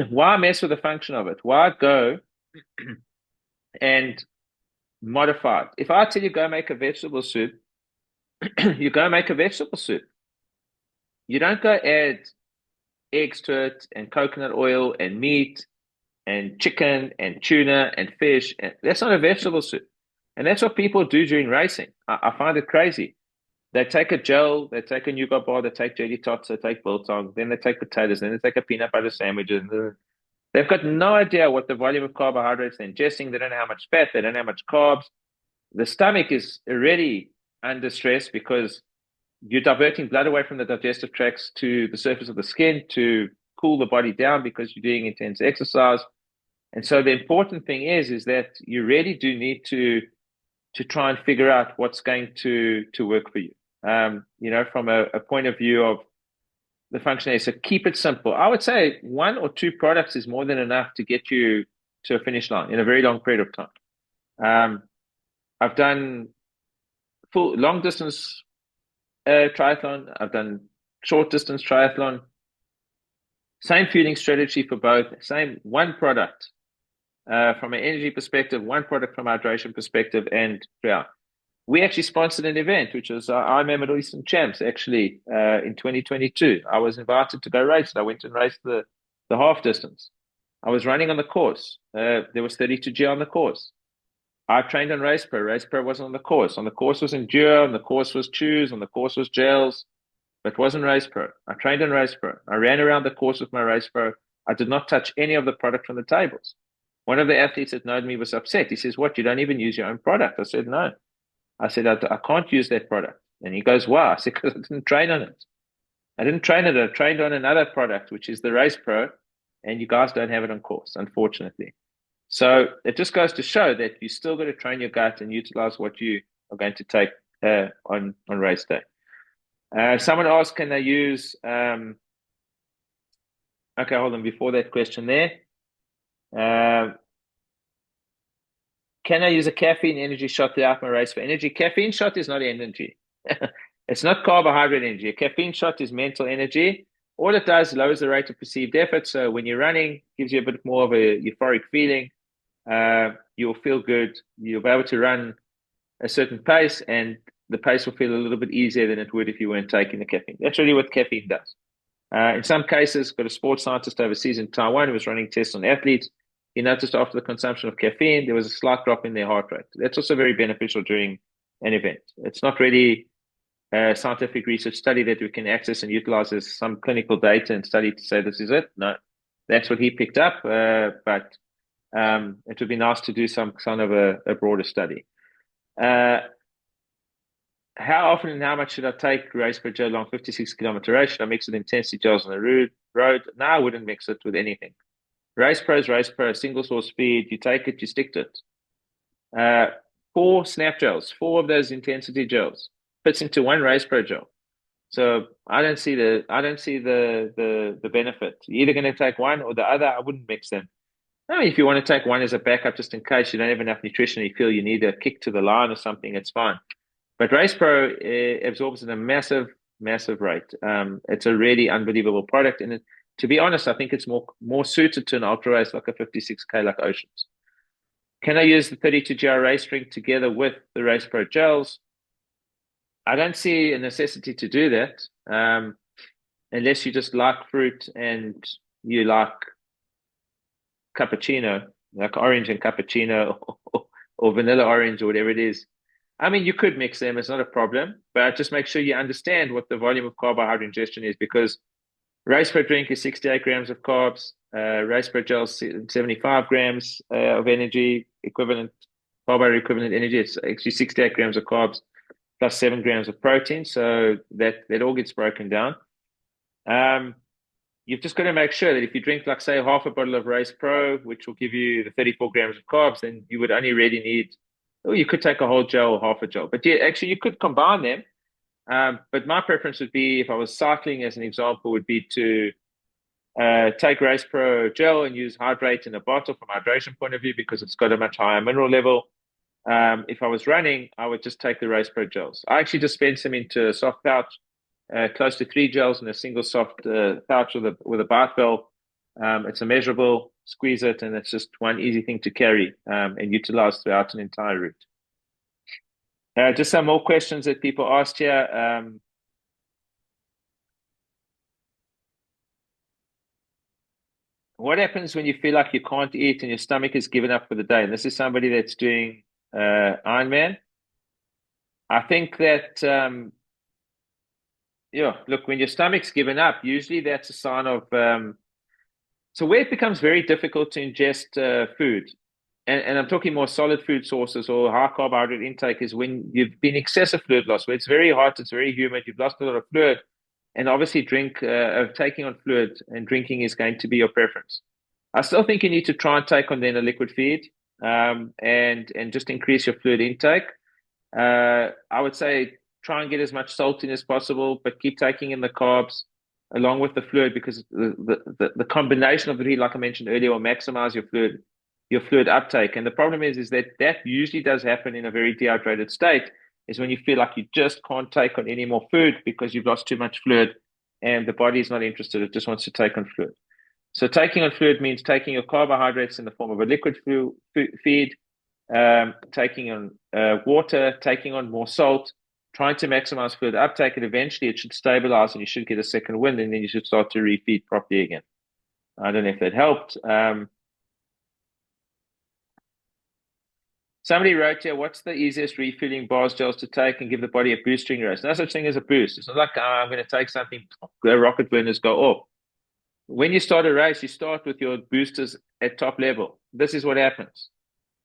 Why mess with the function of it? Why go and modify it? If I tell you go make a vegetable soup, you go make a vegetable soup. You don't go add eggs to it and coconut oil and meat and chicken and tuna and fish. And that's not a vegetable soup. And that's what people do during racing. I find it crazy. They take a gel, they take a nougat bar, they take jelly tots, they take biltong, then they take potatoes, then they take a peanut butter sandwich. And they've got no idea what the volume of carbohydrates they're ingesting. They don't know how much fat, they don't know how much carbs. The stomach is already under stress because you're diverting blood away from the digestive tracts to the surface of the skin to cool the body down because you're doing intense exercise. And so the important thing is that you really do need to try and figure out what's going to work for you. From a point of view of the functionality. So keep it simple. I would say 1 or 2 products is more than enough to get you to a finish line in a very long period of time. I've done long distance triathlon. I've done short distance triathlon. Same feeding strategy for both. Same one product from an energy perspective, one product from hydration perspective, and yeah. We actually sponsored an event, which was Ironman Middle Eastern Champs, actually, in 2022. I was invited to go race, and I went and raced the half distance. I was running on the course. There was 32G on the course. I trained on Race Pro. Race Pro wasn't on the course. On the course was Endure, on the course was Chews, on the course was Gels, but it wasn't Race Pro. I trained on Race Pro. I ran around the course with my Race Pro. I did not touch any of the product from the tables. One of the athletes that known me was upset. He says, "What, you don't even use your own product?" I said, "No." I said, I can't use that product. And he goes, "Why?" I said, "Because I didn't train on it. I didn't train it. I trained on another product, which is the Race Pro, and you guys don't have it on course, unfortunately." So it just goes to show that you still got to train your gut and utilize what you are going to take on race day. Someone asked, can they use... okay, hold on. Before that question there. Can I use a caffeine energy shot throughout my race for energy? Caffeine shot is not energy. It's not carbohydrate energy. A caffeine shot is mental energy. All it does lowers the rate of perceived effort. So when you're running, gives you a bit more of a euphoric feeling. You'll feel good. You'll be able to run a certain pace, and the pace will feel a little bit easier than it would if you weren't taking the caffeine. That's really what caffeine does. In some cases, got a sports scientist overseas in Taiwan who was running tests on athletes. He noticed after the consumption of caffeine, there was a slight drop in their heart rate. That's also very beneficial during an event. It's not really scientific research study that we can access and utilize as some clinical data and study to say this is it. No, that's what he picked up. But it would be nice to do some kind of a broader study. How often and how much should I take race per gel along 56-kilometer race? Should I mix with intensity gels on the road? No, I wouldn't mix it with anything. Race pro, single source speed. You take it, you stick to it. 4 snap gels, 4 of those intensity gels fits into 1 race pro gel. So I don't see the benefit. You're either going to take one or the other. I wouldn't mix them. I mean, if you want to take one as a backup, just in case you don't have enough nutrition, and you feel you need a kick to the line or something, it's fine. But Race Pro absorbs at a massive, massive rate. It's a really unbelievable product, and to be honest, I think it's more suited to an ultra race like a 56K like Oceans. Can I use the 32GR race drink together with the Race Pro gels? I don't see a necessity to do that, unless you just like fruit and you like cappuccino, like orange and cappuccino or vanilla orange or whatever it is. I mean, you could mix them, it's not a problem, but just make sure you understand what the volume of carbohydrate ingestion is, because race per drink is 68 grams of carbs, race per gel 75 grams of energy equivalent, carbohydrate equivalent energy. It's actually 68 grams of carbs plus 7 grams of protein. So that all gets broken down. You've just got to make sure that if you drink, like, say, half a bottle of Race Pro, which will give you the 34 grams of carbs, then you would only really need, you could take a whole gel or half a gel. But yeah, actually, you could combine them. But my preference would be, if I was cycling as an example, would be to take Race Pro gel and use Hydrate in a bottle from a hydration point of view, because it's got a much higher mineral level. If I was running, I would just take the Race Pro gels. I actually dispense them into a soft pouch, close to 3 gels in a single soft pouch with a bath bell. It's immeasurable, squeeze it, and it's just one easy thing to carry and utilize throughout an entire route. Just some more questions that people asked here. What happens when you feel like you can't eat and your stomach has given up for the day? And this is somebody that's doing Ironman. I think that, look, when your stomach's given up, usually that's a sign of, so where it becomes very difficult to ingest food, and I'm talking more solid food sources or high carbohydrate intake, is when you've been excessive fluid loss, where it's very hot, it's very humid, you've lost a lot of fluid, and obviously taking on fluid and drinking is going to be your preference. I still think you need to try and take on then a liquid feed, and just increase your fluid intake. I would say try and get as much salt in as possible, but keep taking in the carbs along with the fluid, because the combination of the three, like I mentioned earlier, will maximize your fluid uptake. And the problem is that usually does happen in a very dehydrated state, is when you feel like you just can't take on any more food because you've lost too much fluid and the body is not interested. It just wants to take on fluid. So taking on fluid means taking your carbohydrates in the form of a liquid feed, taking on water, taking on more salt, trying to maximize fluid uptake, and eventually it should stabilize and you should get a second wind, and then you should start to refeed properly again. I don't know if that helped. Somebody wrote here, what's the easiest refueling bars gels to take and give the body a boost during a race? No such thing as a boost. It's not like, I'm going to take something, the rocket burners go off. When you start a race, you start with your boosters at top level. This is what happens.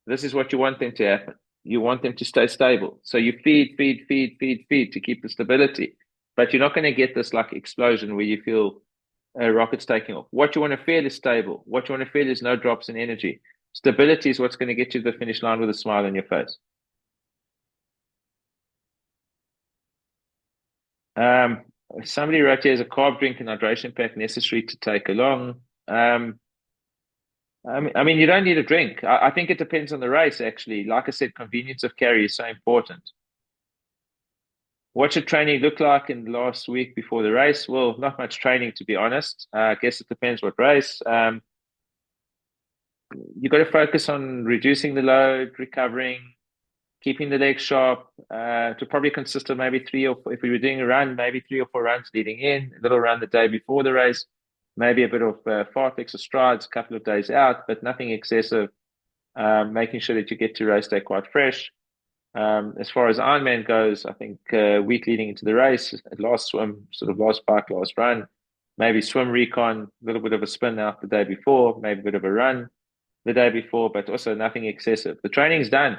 This is what you want them to happen. You want them to stay stable. So you feed to keep the stability. But you're not going to get this like explosion where you feel rockets taking off. What you want to feel is stable. What you want to feel is no drops in energy. Stability is what's going to get you to the finish line with a smile on your face. Somebody wrote here, is a carb drink and hydration pack necessary to take along? I mean, you don't need a drink. I think it depends on the race, actually. Like I said, convenience of carry is so important. What should training look like in the last week before the race? Well, not much training, to be honest. I guess it depends what race. You've got to focus on reducing the load, recovering, keeping the legs sharp, to probably consist of maybe if we were doing a run, maybe 3 or 4 runs leading in, a little run the day before the race, maybe a bit of fartleks or strides a couple of days out, but nothing excessive. Making sure that you get to race day quite fresh. As far as Ironman goes, I think week leading into the race, last swim, sort of last bike, last run, maybe swim recon, a little bit of a spin out the day before, maybe a bit of a run the day before, but also nothing excessive. The training's done.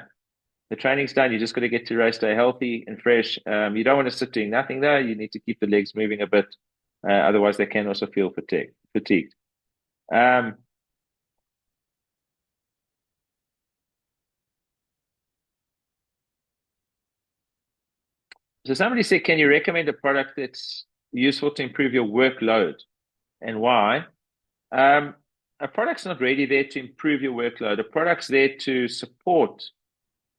The training's done. You just got to get to race day healthy and fresh. You don't want to sit doing nothing though. You need to keep the legs moving a bit. Otherwise, they can also feel fatigued. Um, so somebody said, can you recommend a product that's useful to improve your workload and why? Um, a product's not really there to improve your workload. A product's there to support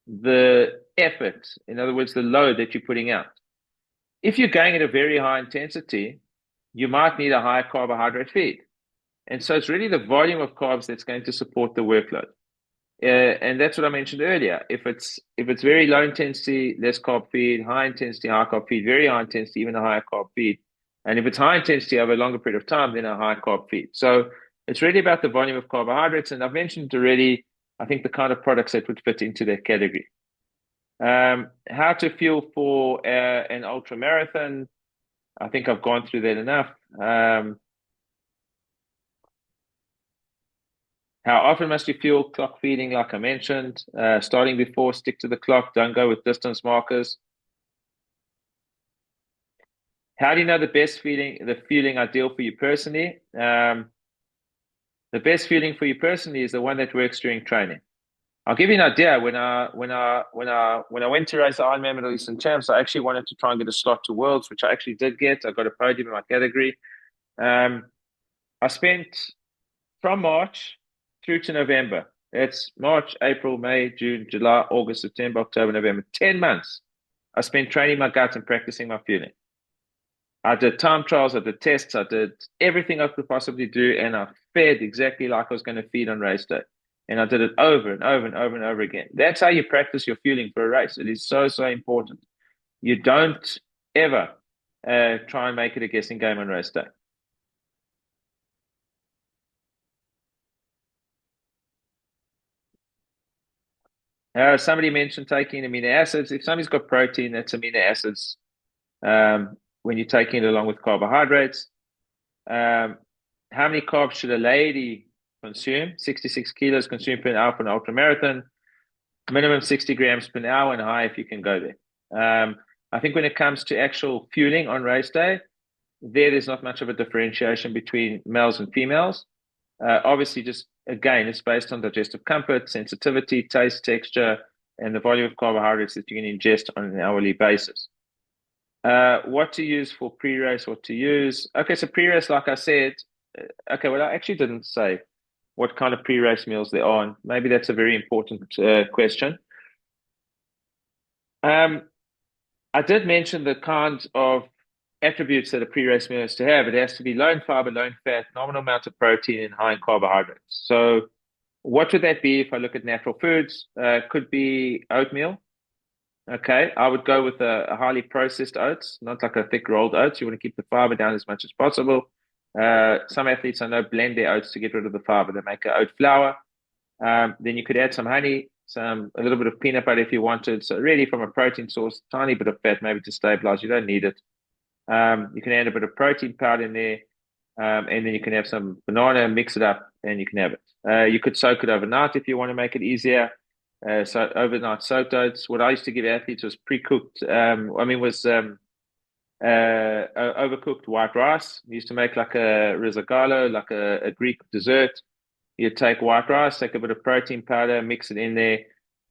the effort. In other words, the load that you're putting out. If you're going at a very high intensity, you might need a high carbohydrate feed. And so it's really the volume of carbs that's going to support the workload. And that's what I mentioned earlier. If it's very low intensity, less carb feed, high intensity, high carb feed, very high intensity, even a higher carb feed. And if it's high intensity over a longer period of time, then a high carb feed. So it's really about the volume of carbohydrates. And I've mentioned already, I think the kind of products that would fit into that category. How to fuel for an ultra marathon. I think I've gone through that enough. How often must you fuel? Clock feeding, like I mentioned. Starting before, stick to the clock. Don't go with distance markers. How do you know the fueling ideal for you personally? The best fueling for you personally is the one that works during training. I'll give you an idea. When I went to race the Ironman Middle Eastern Champs, I actually wanted to try and get a slot to Worlds, which I actually did get. I got a podium in my category. I spent from March through to November. It's March, April, May, June, July, August, September, October, November. 10 months. I spent training my gut and practicing my fueling. I did time trials, I did tests, I did everything I could possibly do, and I fed exactly like I was going to feed on race day. And I did it over and over and over and over again. That's how you practice your fueling for a race. It is so, so important. You don't ever try and make it a guessing game on race day. Somebody mentioned taking amino acids. If somebody's got protein, that's amino acids when you're taking it along with carbohydrates. Um, how many carbs should a lady consume? 66 kilos consumed per hour for an ultra marathon. Minimum 60 grams per hour and high if you can go there. I think when it comes to actual fueling on race day, there's not much of a differentiation between males and females. Obviously, just again, it's based on digestive comfort, sensitivity, taste, texture, and the volume of carbohydrates that you can ingest on an hourly basis. What to use for pre-race, what to use. Okay, so pre-race, like I said, okay, well, I actually didn't say what kind of pre-race meals there are. And maybe that's a very important question. Um, I did mention the kinds of attributes that a pre-race meal has to have. It has to be low in fiber, low in fat, nominal amount of protein, and high in carbohydrates. So what would that be if I look at natural foods? Could be oatmeal. Okay, I would go with a highly processed oats, not like a thick rolled oats. You want to keep the fiber down as much as possible. Some athletes I know blend their oats to get rid of the fiber. They make an oat flour. Then you could add some honey, a little bit of peanut butter if you wanted. So really from a protein source, tiny bit of fat maybe to stabilize. You don't need it. You can add a bit of protein powder in there, and then you can have some banana, mix it up, and you can have it. You could soak it overnight if you want to make it easier. So overnight soaked oats. What I used to give athletes was pre-cooked. Overcooked white rice. We used to make like a risotto, like a Greek dessert. You take white rice, take a bit of protein powder, mix it in there,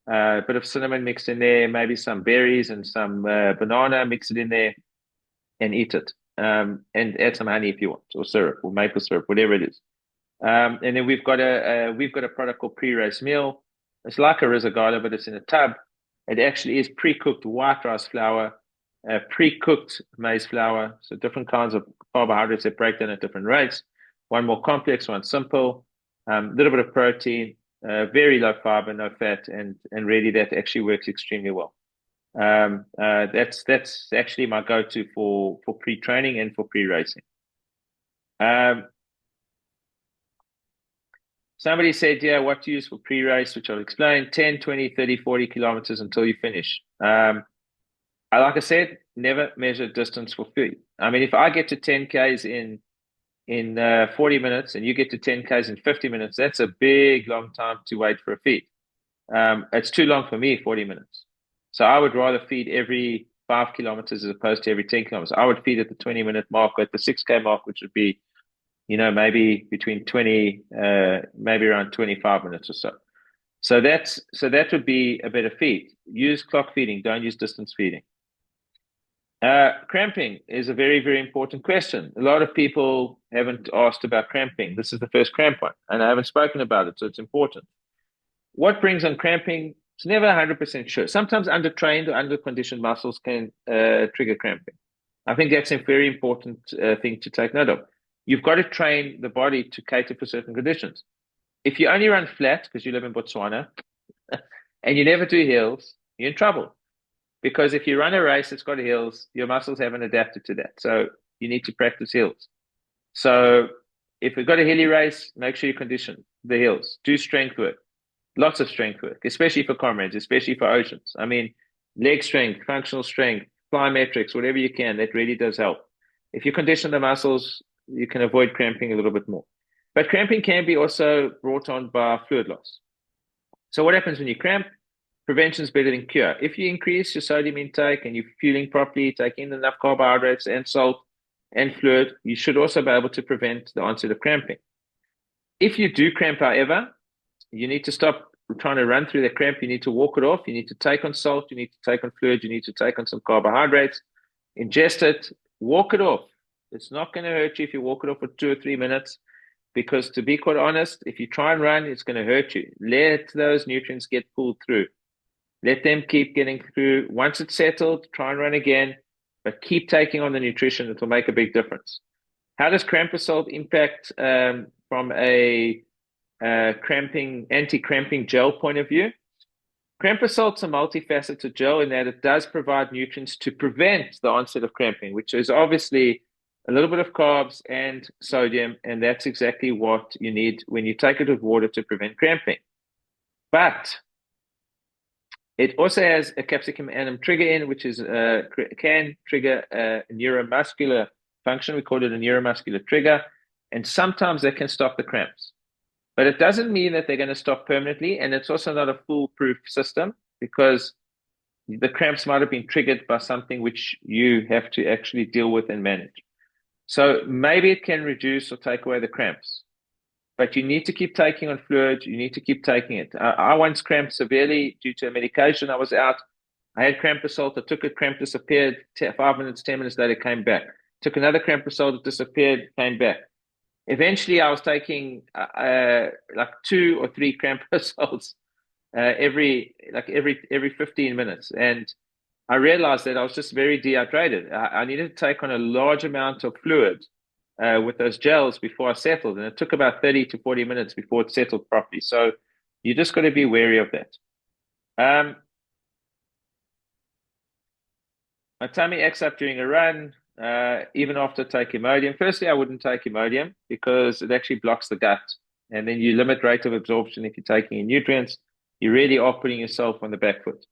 a bit of cinnamon mixed in there, maybe some berries and some banana, mix it in there, and eat it. And add some honey if you want, or syrup, or maple syrup, whatever it is. And then we've got a product called pre-race meal. It's like a risotto, but it's in a tub. It actually is pre-cooked white rice flour, pre-cooked maize flour, so different kinds of carbohydrates that break down at different rates. One more complex, one simple. A little bit of protein, very low fiber, no fat, and really that actually works extremely well. That's actually my go-to for pre-training and for pre-racing. Um, Somebody said, yeah, what to use for pre-race, which I'll explain, 10, 20, 30, 40 kilometers until you finish. Like I said, never measure distance for food. I mean, if I get to 10 Ks in 40 minutes and you get to 10 Ks in 50 minutes, that's a big, long time to wait for a feed. It's too long for me, 40 minutes. So I would rather feed every 5 kilometers as opposed to every 10 kilometers. I would feed at the 20-minute mark, at the 6K mark, which would be, maybe between 20, maybe around 25 minutes or so. So that would be a better feed. Use clock feeding, don't use distance feeding. Cramping is a very, very important question. A lot of people haven't asked about cramping. This is the first cramp one, and I haven't spoken about it, so it's important. What brings on cramping? It's never 100% sure. Sometimes undertrained or underconditioned muscles can trigger cramping. I think that's a very important thing to take note of. You've got to train the body to cater for certain conditions. If you only run flat because you live in Botswana and you never do hills, you're in trouble. Because if you run a race that's got hills, your muscles haven't adapted to that. So you need to practice hills. So if we've got a hilly race, make sure you condition the hills. Do strength work. Lots of strength work, especially for comrades, especially for oceans. I mean, leg strength, functional strength, plyometrics, whatever you can, that really does help. If you condition the muscles, you can avoid cramping a little bit more. But cramping can be also brought on by fluid loss. So what happens when you cramp? Prevention is better than cure. If you increase your sodium intake and you're fueling properly, taking in enough carbohydrates and salt and fluid, you should also be able to prevent the onset of cramping. If you do cramp, however, you need to stop trying to run through the cramp. You need to walk it off. You need to take on salt. You need to take on fluid. You need to take on some carbohydrates, ingest it, walk it off. It's not going to hurt you if you walk it off for 2 or 3 minutes, because to be quite honest, if you try and run, it's going to hurt you. Let those nutrients get pulled through. Let them keep getting through. Once it's settled, try and run again, but keep taking on the nutrition. It will make a big difference. How does cramp assault impact from a anti-cramping gel point of view? Cramp assault's a multifaceted gel in that it does provide nutrients to prevent the onset of cramping, which is obviously a little bit of carbs and sodium, and that's exactly what you need when you take it with water to prevent cramping. But it also has a capsicum anim trigger in, which can trigger a neuromuscular function. We call it a neuromuscular trigger, and sometimes that can stop the cramps. But it doesn't mean that they're going to stop permanently, and it's also not a foolproof system, because the cramps might have been triggered by something which you have to actually deal with and manage. So maybe it can reduce or take away the cramps, but you need to keep taking on fluid. You need to keep taking it. I once cramped severely due to a medication. I was out. I had cramp assault. I took a cramp, disappeared. 5 minutes, 10 minutes later, came back. Took another cramp assault, it disappeared, came back. Eventually, I was taking like 2 or 3 cramp assaults every 15 minutes, and I realized that I was just very dehydrated. I needed to take on a large amount of fluid with those gels before I settled, and it took about 30 to 40 minutes before it settled properly. So you just got to be wary of that. My tummy acts up during a run, even after taking Imodium. Firstly, I wouldn't take Imodium because it actually blocks the gut, and then you limit rate of absorption if you're taking in nutrients. You really are putting yourself on the back foot.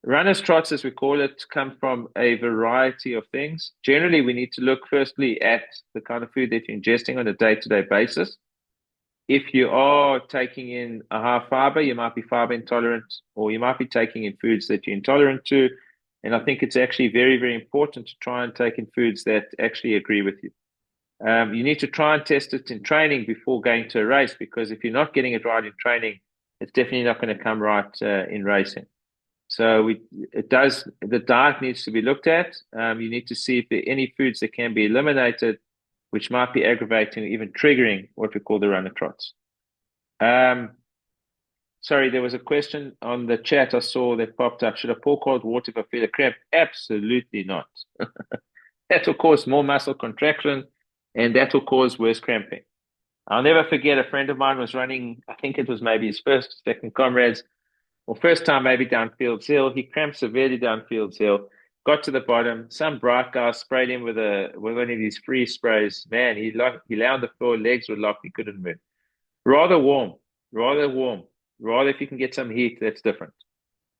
Runner's trots, as we call it, come from a variety of things. Generally, we need to look firstly at the kind of food that you're ingesting on a day-to-day basis. If you are taking in a high fiber, you might be fiber intolerant, or you might be taking in foods that you're intolerant to. And I think it's actually very, very important to try and take in foods that actually agree with you. You need to try and test it in training before going to a race, because if you're not getting it right in training, it's definitely not going to come right in racing. So the diet needs to be looked at. You need to see if there are any foods that can be eliminated, which might be aggravating, even triggering what we call the runner trots. Sorry, there was a question on the chat I saw that popped up. Should I pour cold water if I feel a cramp? Absolutely not. That will cause more muscle contraction, and that will cause worse cramping. I'll never forget, a friend of mine was running, I think it was maybe his first, second comrades, or first time maybe down Fields Hill. He cramped severely down Fields Hill, got to the bottom. Some bright guy sprayed him with one of these free sprays. Man, he lay on the floor, legs were locked, he couldn't move. Rather warm, rather warm. Rather if you can get some heat, that's different.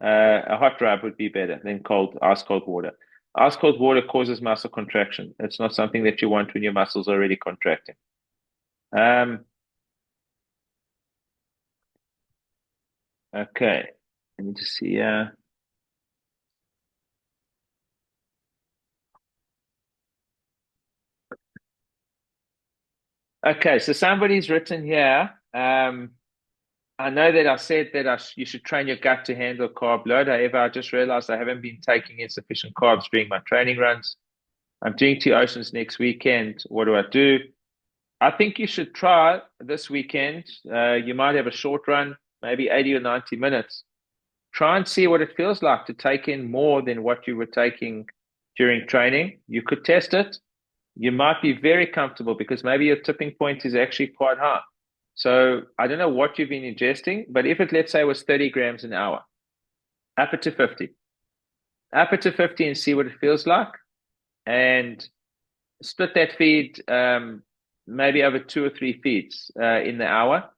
A hot rub would be better than ice cold water. Ice cold water causes muscle contraction. It's not something that you want when your muscles are already contracting. Um, okay. Let me just see. Okay, so somebody's written here. I know that I said that you should train your gut to handle carb load. However, I just realized I haven't been taking in sufficient carbs during my training runs. I'm doing 2 oceans next weekend. What do I do? I think you should try this weekend. You might have a short run, maybe 80 or 90 minutes. Try and see what it feels like to take in more than what you were taking during training. You could test it. You might be very comfortable because maybe your tipping point is actually quite high. So I don't know what you've been ingesting, but if it, let's say, was 30 grams an hour, up it to 50, up it to 50 and see what it feels like. And split that feed maybe over 2 or 3 feeds in the hour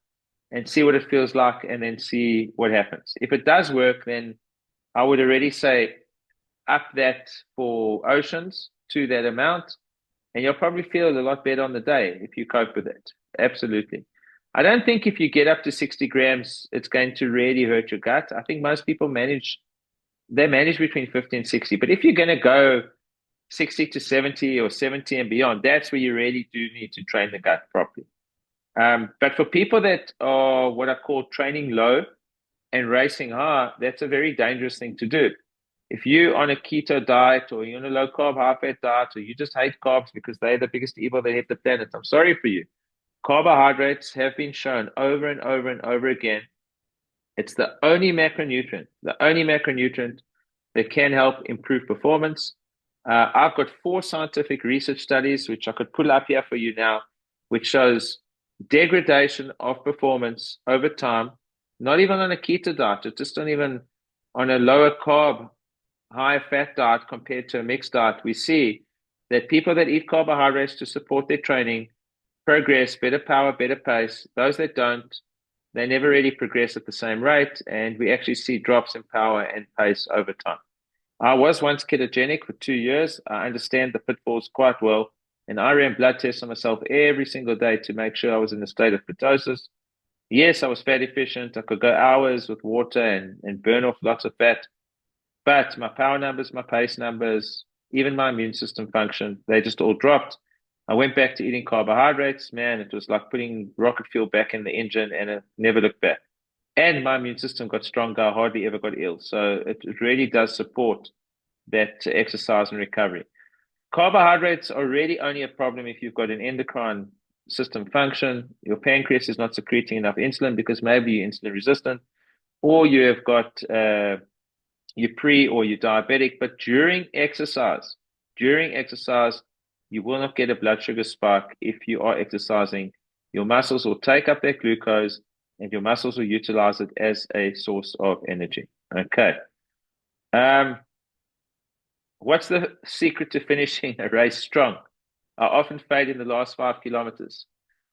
and see what it feels like and then see what happens. If it does work, then I would already say up that for oceans to that amount, and you'll probably feel a lot better on the day if you cope with it. Absolutely. I don't think if you get up to 60 grams, it's going to really hurt your gut. I think most people they manage between 50 and 60. But if you're going to go 60 to 70 or 70 and beyond, that's where you really do need to train the gut properly. But for people that are what I call training low and racing high, that's a very dangerous thing to do. If you're on a keto diet or you're on a low carb, high fat diet, or you just hate carbs because they're the biggest evil that hit the planet, I'm sorry for you. Carbohydrates have been shown over and over and over again. It's the only macronutrient that can help improve performance. I've got 4 scientific research studies, which I could pull up here for you now, which shows degradation of performance over time, not even on a keto diet, just not even on a lower carb, higher fat diet compared to a mixed diet. We see that people that eat carbohydrates to support their training progress, better power, better pace. Those that don't, they never really progress at the same rate, and we actually see drops in power and pace over time. I was once ketogenic for 2 years. I understand the pitfalls quite well. And I ran blood tests on myself every single day to make sure I was in a state of ketosis. Yes, I was fat efficient. I could go hours with water and burn off lots of fat. But my power numbers, my pace numbers, even my immune system function, they just all dropped. I went back to eating carbohydrates. Man, it was like putting rocket fuel back in the engine and it never looked back. And my immune system got stronger. I hardly ever got ill. So it really does support that exercise and recovery. Carbohydrates are really only a problem if you've got an endocrine system function, your pancreas is not secreting enough insulin because maybe you're insulin resistant, or you have got you're pre or you're diabetic. But during exercise, you will not get a blood sugar spike if you are exercising. Your muscles will take up that glucose and your muscles will utilize it as a source of energy. Okay. Um, What's the secret to finishing a race strong? I often fade in the last 5 kilometers.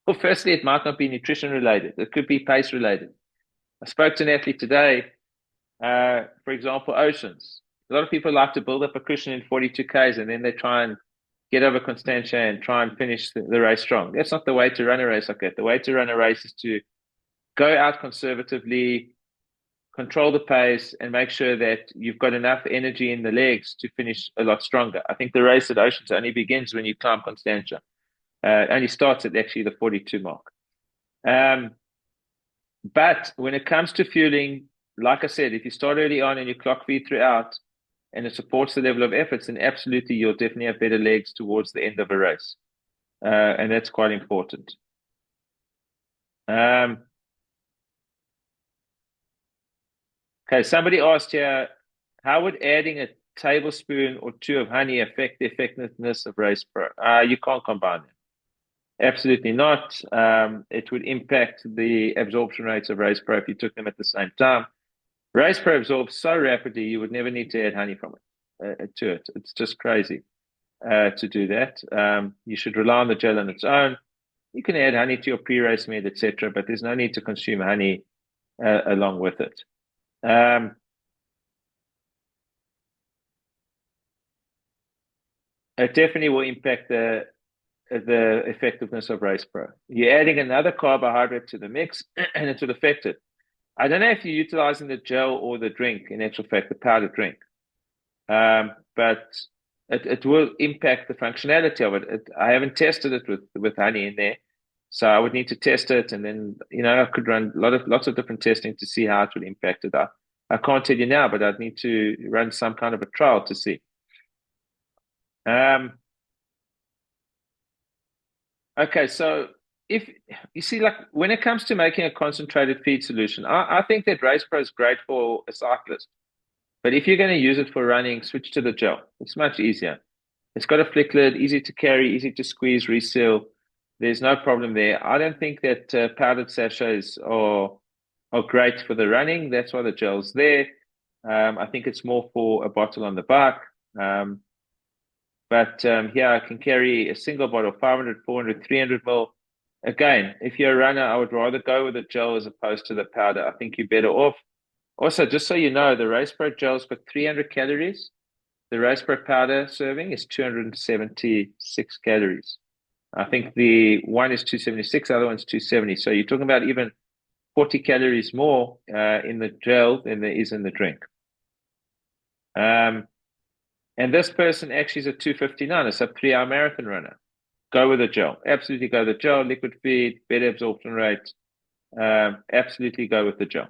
Well, firstly, it might not be nutrition related. It could be pace related. I spoke to an athlete today, for example, oceans. A lot of people like to build up a cushion in 42 Ks and then they try and get over Constantia and try and finish the race strong. That's not the way to run a race like that. The way to run a race is to go out conservatively, control the pace, and make sure that you've got enough energy in the legs to finish a lot stronger. I think the race at Oceans only begins when you climb Constantia. It only starts at actually the 42 mark. But when it comes to fueling, like I said, if you start early on and you clock feed throughout and it supports the level of efforts, then absolutely you'll definitely have better legs towards the end of a race. And that's quite important. Okay, somebody asked here, how would adding a tablespoon or two of honey affect the effectiveness of race pro? You can't combine them. Absolutely not. It would impact the absorption rates of race pro if you took them at the same time. Race pro absorbs so rapidly, you would never need to add honey from it to it. It's just crazy to do that. You should rely on the gel on its own. You can add honey to your pre-race med, etc., but there's no need to consume honey along with it. It definitely will impact the effectiveness of Race Pro. You're adding another carbohydrate to the mix, and it will affect it. I don't know if you're utilizing the gel or the drink, in actual fact, the powder drink. But it will impact the functionality of it. I haven't tested it with honey in there, so I would need to test it, and then I could run lots of different testing to see how it would impact it. I can't tell you now, but I'd need to run some kind of a trial to see. Okay, so if you see, like when it comes to making a concentrated feed solution, I think that Race Pro is great for a cyclist. But if you're going to use it for running, switch to the gel. It's much easier. It's got a flick lid, easy to carry, easy to squeeze, reseal. There's no problem there. I don't think that powdered sachets are great for the running. That's why the gel's there. I think it's more for a bottle on the bike. But here I can carry a single bottle, 500, 400, 300 ml. Again, if you're a runner, I would rather go with the gel as opposed to the powder. I think you're better off. Also, just so you know, the Race Pro gel's got 300 calories. The Race Pro powder serving is 276 calories. I think the one is 276, the other one's 270. So you're talking about even 40 calories more in the gel than there is in the drink. And this person actually is a 259, a sub 3 hour marathon runner. Go with the gel. Absolutely go with the gel, liquid feed, better absorption rate. Absolutely go with the gel.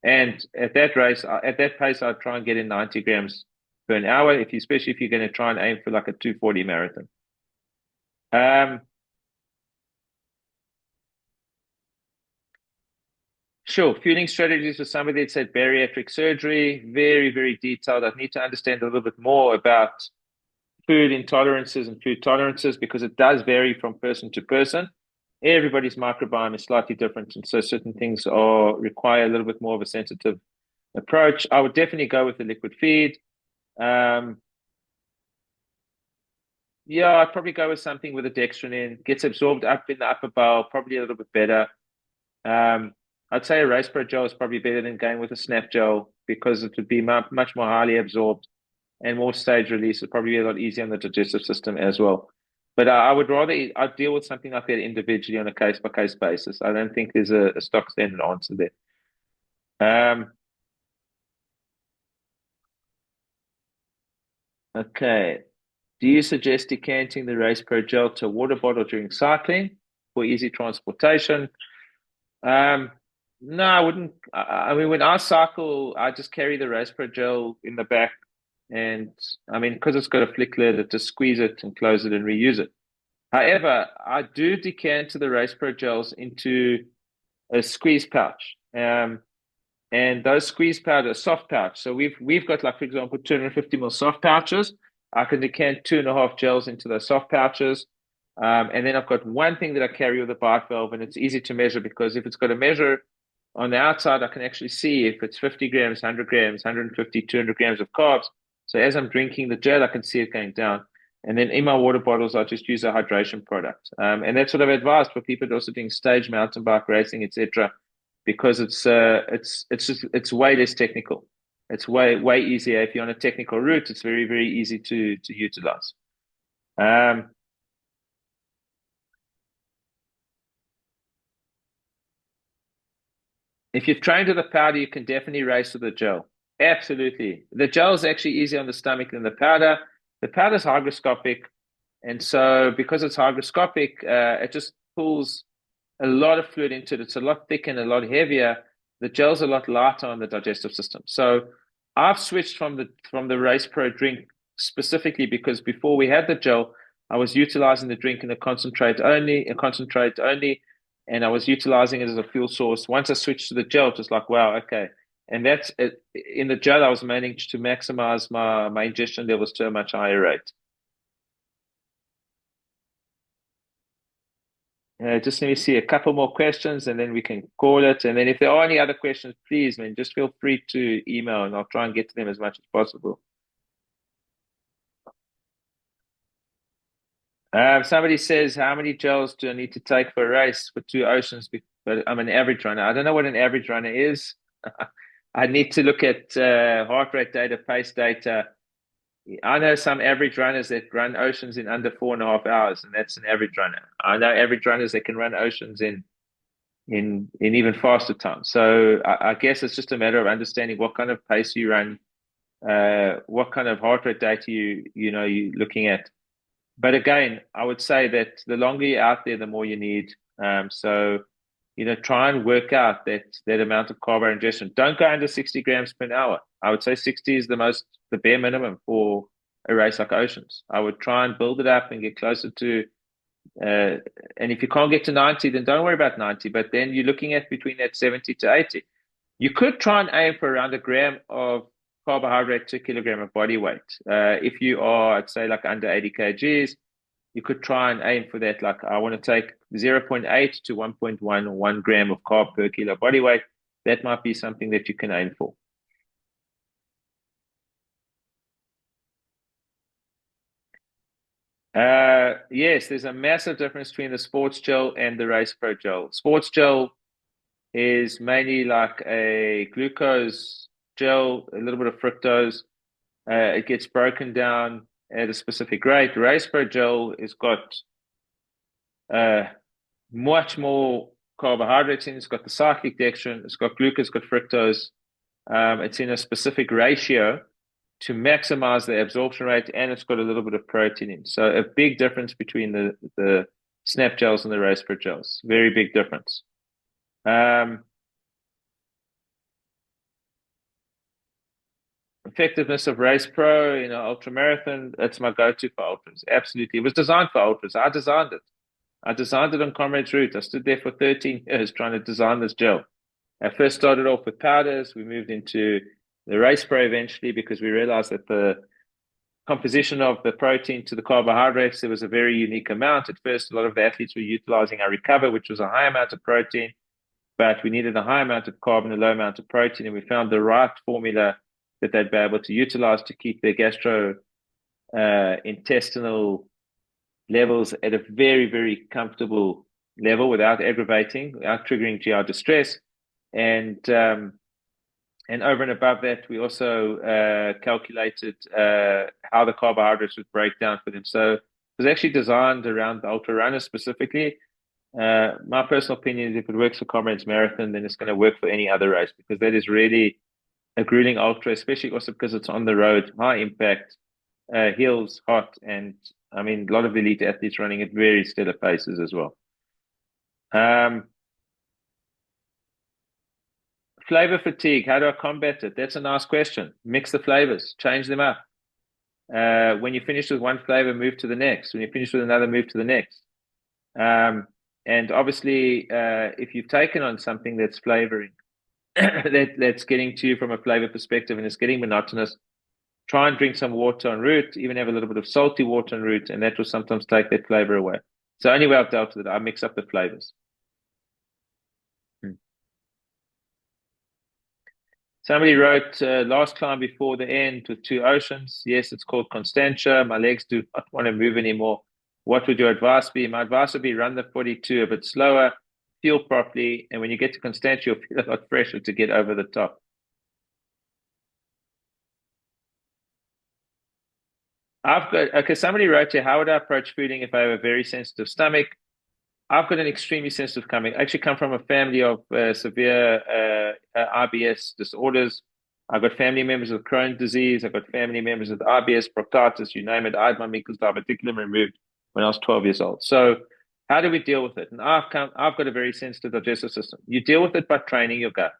And at that pace, I'd try and get in 90 grams per an hour, especially if you're going to try and aim for like a 240 marathon. Sure, fueling strategies for somebody that's had bariatric surgery, very, very detailed. I'd need to understand a little bit more about food intolerances and food tolerances because it does vary from person to person. Everybody's microbiome is slightly different, and so certain things require a little bit more of a sensitive approach. I would definitely go with the liquid feed. Yeah, I'd probably go with something with a dextrin in. Gets absorbed up in the upper bowel, probably a little bit better. I'd say a Race Pro gel is probably better than going with a snap gel because it would be much more highly absorbed and more stage release. It'd probably be a lot easier on the digestive system as well. But I would rather I'd deal with something like that individually on a case by case basis. I don't think there's a stock standard answer there. Okay. Do you suggest decanting the Race Pro gel to a water bottle during cycling for easy transportation? Um, no, I wouldn't. I mean, when I cycle, I just carry the Race Pro gel in the back, and I mean, because it's got a flick lid, I just squeeze it and close it and reuse it. However, I do decant the Race Pro gels into a squeeze pouch. And those squeeze powders, soft pouch. So we've got like, for example, 250 ml soft pouches. I can decant 2.5 gels into those soft pouches. And then I've got one thing that I carry with a bike valve, and it's easy to measure because if it's got a measure on the outside, I can actually see if it's 50 grams, 100 grams, 150, 200 grams of carbs. So as I'm drinking the gel, I can see it going down. And then in my water bottles, I just use a hydration product. And that's what I've advised for people that are also doing stage mountain bike racing, etc., because it's way less technical. It's way easier. If you're on a technical route, it's very, very easy to utilize. Um, If you've trained with the powder, you can definitely race with the gel. Absolutely. The gel is actually easier on the stomach than the powder. The powder is hygroscopic. And so because it's hygroscopic, it just pulls a lot of fluid into it. It's a lot thicker and a lot heavier. The gel's a lot lighter on the digestive system. So I've switched from the Race Pro drink specifically because before we had the gel, I was utilizing the drink in a concentrate only, and I was utilizing it as a fuel source. Once I switched to the gel, it was like, wow, okay. And that's it. In the gel, I was managed to maximize my ingestion levels to a much higher rate. Just let me see a couple more questions and then we can call it. And then if there are any other questions, please, man, just feel free to email and I'll try and get to them as much as possible. Somebody says, how many gels do I need to take for a race for 2 oceans? But I'm an average runner. I don't know what an average runner is. I need to look at heart rate data, pace data. I know some average runners that run oceans in under 4.5 hours, and that's an average runner. I know average runners that can run oceans in even faster time. So I guess it's just a matter of understanding what kind of pace you run, what kind of heart rate data you're looking at. But again, I would say that the longer you're out there, the more you need. So try and work out that amount of carb ingestion. Don't go under 60 grams per hour. I would say 60 is the bare minimum for a race like Oceans. I would try and build it up and get closer to, and if you can't get to 90, then don't worry about 90. But then you're looking at between that 70 to 80. You could try and aim for around a gram of carbohydrate to kilogram of body weight. If you are, I'd say, like under 80 kgs, you could try and aim for that. Like, I want to take 0.8 to 1.1 gram of carb per kilo body weight. That might be something that you can aim for. Yes, there's a massive difference between the sports gel and the race pro gel. Sports gel is mainly like a glucose gel, a little bit of fructose. It gets broken down at a specific rate. Race pro gel has got uh, much more carbohydrates in. It's got the cyclic dextrin. It's got glucose. It's got fructose. It's in a specific ratio to maximize the absorption rate, and it's got a little bit of protein in. So a big difference between the snap gels and the race pro gels. Very big difference. Effectiveness of race pro, ultra marathon, that's my go-to for ultras. Absolutely. It was designed for ultras. I designed it. I designed it on Comrades Route. I stood there for 13 years trying to design this gel. I first started off with powders. We moved into the race pro eventually because we realized that the composition of the protein to the carbohydrates, there was a very unique amount. At first, a lot of the athletes were utilizing our Recover, which was a high amount of protein, but we needed a high amount of carb and a low amount of protein. And we found the right formula that they'd be able to utilize to keep their intestinal levels at a very, very comfortable level without aggravating, without triggering GI distress. And over and above that, we also calculated how the carbohydrates would break down for them. So it was actually designed around the ultra runner specifically. My personal opinion is if it works for Comrades Marathon, then it's going to work for any other race because that is really a grueling ultra, especially also because it's on the road, high impact, hills, hot, and I mean, a lot of elite athletes running at very stellar paces as well. Flavor fatigue, how do I combat it? That's a nice question. Mix the flavors, change them up. When you finish with one flavor, move to the next. When you finish with another, move to the next. And obviously, if you've taken on something that's flavoring, that's getting to you from a flavor perspective and it's getting monotonous, try and drink some water en route, even have a little bit of salty water en route, and that will sometimes take that flavor away. So the only way I've dealt with it, I mix up the flavors. Somebody wrote, last climb before the end with 2 oceans. Yes, it's called Constantia. My legs do not want to move anymore. What would your advice be? My advice would be run the 42 a bit slower, feel properly, and when you get to Constantia, you'll feel a lot fresher to get over the top. Okay, somebody wrote here, how would I approach fooding if I have a very sensitive stomach? I've got an extremely sensitive stomach. I actually come from a family of severe IBS disorders. I've got family members with Crohn's disease. I've got family members with IBS, proctitis, you name it. I had my mucus diverticulum removed when I was 12 years old. So how do we deal with it? And I've got a very sensitive digestive system. You deal with it by training your gut.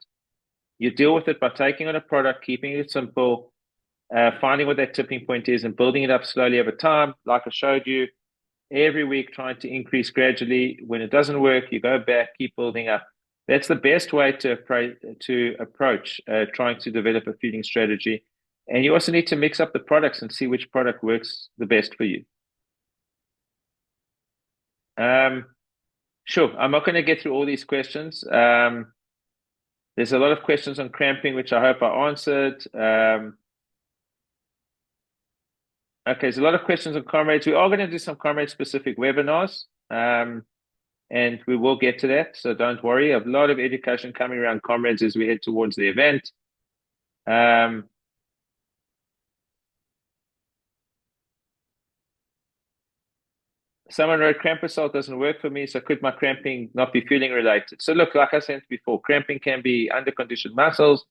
You deal with it by taking on a product, keeping it simple, finding what that tipping point is and building it up slowly over time, like I showed you every week, trying to increase gradually. When it doesn't work, you go back, keep building up. That's the best way to approach trying to develop a feeding strategy. And you also need to mix up the products and see which product works the best for you. Sure, I'm not going to get through all these questions. There's a lot of questions on cramping, which I hope I answered. Okay, there's a lot of questions on comrades. We are going to do some comrade-specific webinars, and we will get to that, so don't worry. A lot of education coming around comrades as we head towards the event. Someone wrote, cramp assault doesn't work for me, so could my cramping not be fueling related? So look, like I said before, cramping can be under-conditioned muscles.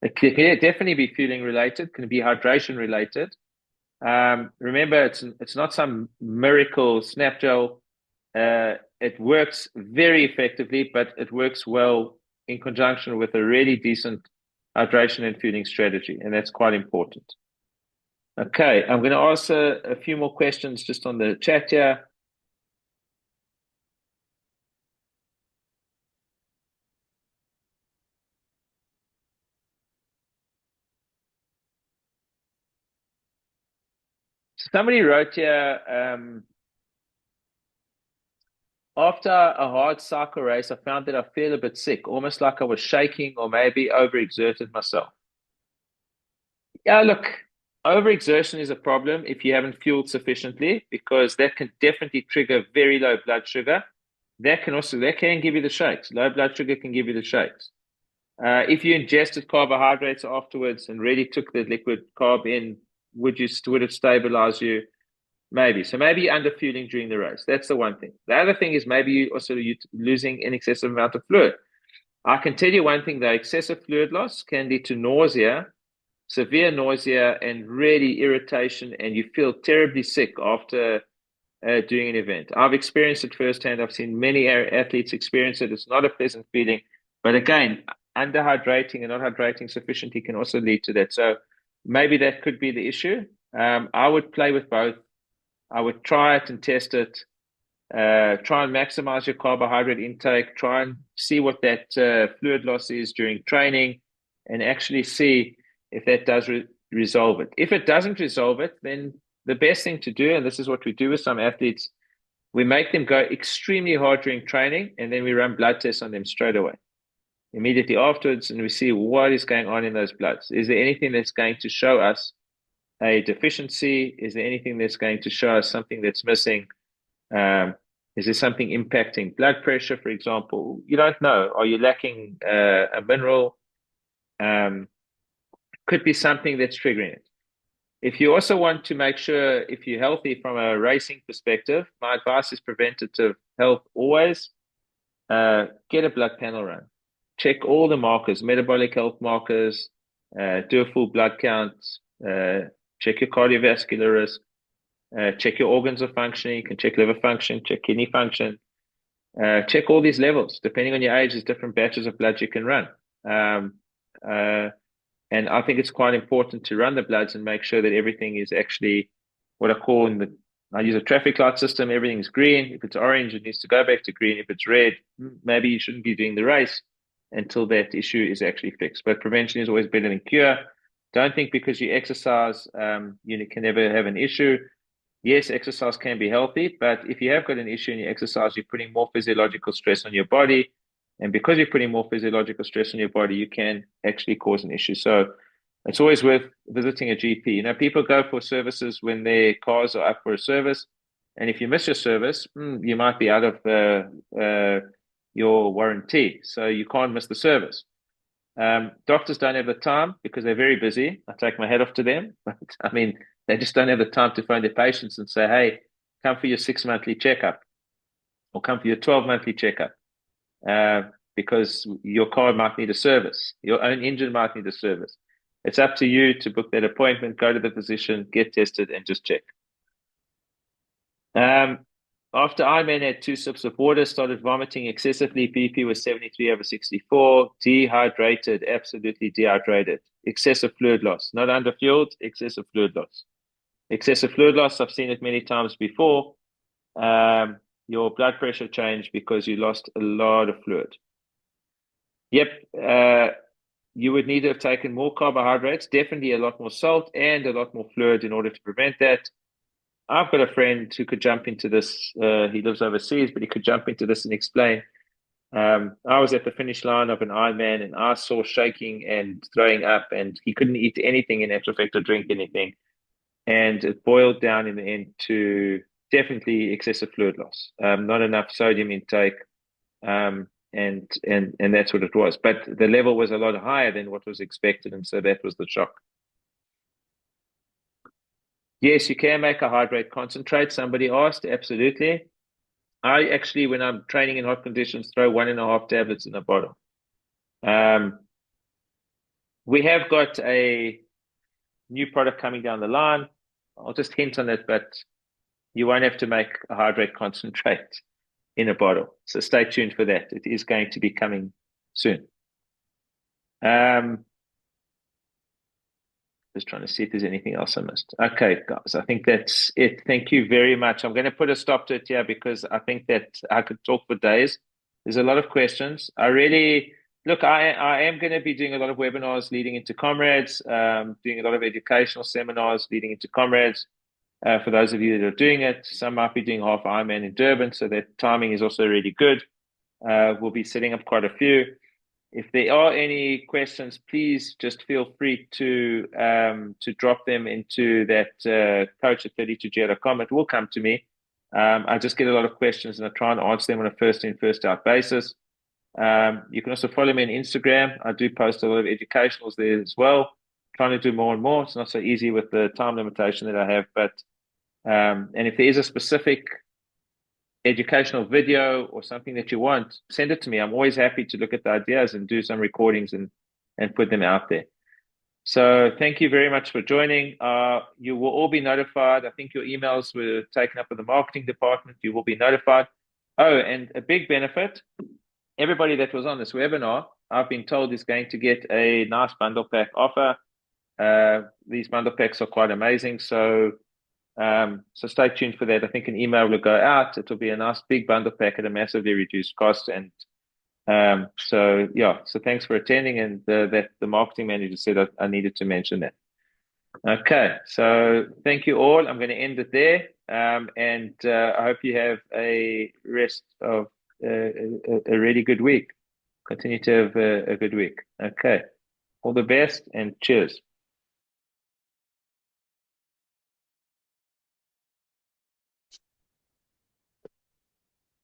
It can definitely be fueling related, can be hydration related. Remember, it's not some miracle snap gel. It works very effectively, but it works well in conjunction with a really decent hydration and fueling strategy, and that's quite important. Okay, I'm going to answer a few more questions just on the chat here. Somebody wrote here, after a hard cycle race, I found that I feel a bit sick, almost like I was shaking or maybe overexerted myself. Yeah, look, overexertion is a problem if you haven't fueled sufficiently, because that can definitely trigger very low blood sugar. That can give you the shakes. Low blood sugar can give you the shakes. If you ingested carbohydrates afterwards and really took the liquid carb in, would it stabilize you? Maybe. So maybe you're underfueling during the race. That's the one thing. The other thing is maybe you're losing an excessive amount of fluid. I can tell you one thing though, excessive fluid loss can lead to nausea, severe nausea, and really irritation, and you feel terribly sick after doing an event. I've experienced it firsthand. I've seen many athletes experience it. It's not a pleasant feeling. But again, underhydrating and not hydrating sufficiently can also lead to that. So maybe that could be the issue. I would play with both. I would try it and test it. Try and maximize your carbohydrate intake. Try and see what that fluid loss is during training, and actually see if that does resolve it. If it doesn't resolve it, then the best thing to do, and this is what we do with some athletes, we make them go extremely hard during training, and then we run blood tests on them straight away, immediately afterwards, and we see what is going on in those bloods. Is there anything that's going to show us a deficiency? Is there anything that's going to show us something that's missing? Is there something impacting blood pressure, for example? You don't know. Are you lacking a mineral? Could be something that's triggering it. If you also want to make sure if you're healthy from a racing perspective, my advice is preventative health always. Get a blood panel run. Check all the markers, metabolic health markers, do a full blood count, check your cardiovascular risk, check your organs are functioning. You can check liver function, check kidney function, check all these levels. Depending on your age, there's different batches of blood you can run. And I think it's quite important to run the bloods and make sure that everything is actually what I use a traffic light system. Everything's green. If it's orange, it needs to go back to green. If it's red, maybe you shouldn't be doing the race until that issue is actually fixed. But prevention is always better than cure. Don't think because you exercise, you can never have an issue. Yes, exercise can be healthy, but if you have got an issue in your exercise, you're putting more physiological stress on your body. And because you're putting more physiological stress on your body, you can actually cause an issue. So it's always worth visiting a GP. People go for services when their cars are up for a service. And if you miss your service, you might be out of your warranty. So you can't miss the service. Doctors don't have the time because they're very busy. I take my hat off to them. But I mean, they just don't have the time to phone their patients and say, hey, come for your 6-monthly checkup or come for your 12-monthly checkup. Because your car might need a service. Your own engine might need a service. It's up to you to book that appointment, go to the physician, get tested, and just check. After Ironman had 2 sips of water, started vomiting excessively. BP was 73/64. Dehydrated, absolutely dehydrated. Excessive fluid loss, not underfueled, excessive fluid loss. Excessive fluid loss, I've seen it many times before. Your blood pressure changed because you lost a lot of fluid. Yep, you would need to have taken more carbohydrates, definitely a lot more salt and a lot more fluid in order to prevent that. I've got a friend who could jump into this. He lives overseas, but he could jump into this and explain. I was at the finish line of an Ironman and I saw shaking and throwing up, and he couldn't eat anything in actual fact or drink anything. and it boiled down in the end to definitely excessive fluid loss, not enough sodium intake, and that's what it was. But the level was a lot higher than what was expected, and so that was the shock. Yes, you can make a hydrate concentrate. Somebody asked, absolutely. I actually, when I'm training in hot conditions, throw 1.5 tablets in a bottle. We have got a new product coming down the line. I'll just hint on it, but you won't have to make a hydrate concentrate in a bottle. So stay tuned for that. It is going to be coming soon. Just trying to see if there's anything else I missed. Okay, guys, I think that's it. Thank you very much. I'm going to put a stop to it here because I think that I could talk for days. There's a lot of questions. I am going to be doing a lot of webinars leading into Comrades, doing a lot of educational seminars leading into Comrades. For those of you that are doing it, some might be doing half Ironman in Durban, so that timing is also really good. We'll be setting up quite a few. If there are any questions, please just feel free to drop them into that coach@32gr.com. It will come to me. I just get a lot of questions and I try and answer them on a first in, first out basis. You can also follow me on Instagram. I do post a lot of educationals there as well. Trying to do more and more. It's not so easy with the time limitation that I have, but and if there is a specific educational video or something that you want, send it to me. I'm always happy to look at the ideas and do some recordings and put them out there. So thank you very much for joining. You will all be notified. I think your emails were taken up in the marketing department. You will be notified. Oh, and a big benefit, everybody that was on this webinar, I've been told is going to get a nice bundle pack offer. These bundle packs are quite amazing. So stay tuned for that. I think an email will go out. It will be a nice big bundle pack at a massively reduced cost. And so thanks for attending. And that the marketing manager said I needed to mention that. Okay, so thank you all. I'm going to end it there. And I hope you have a rest of a really good week. Continue to have a good week. Okay, all the best and cheers.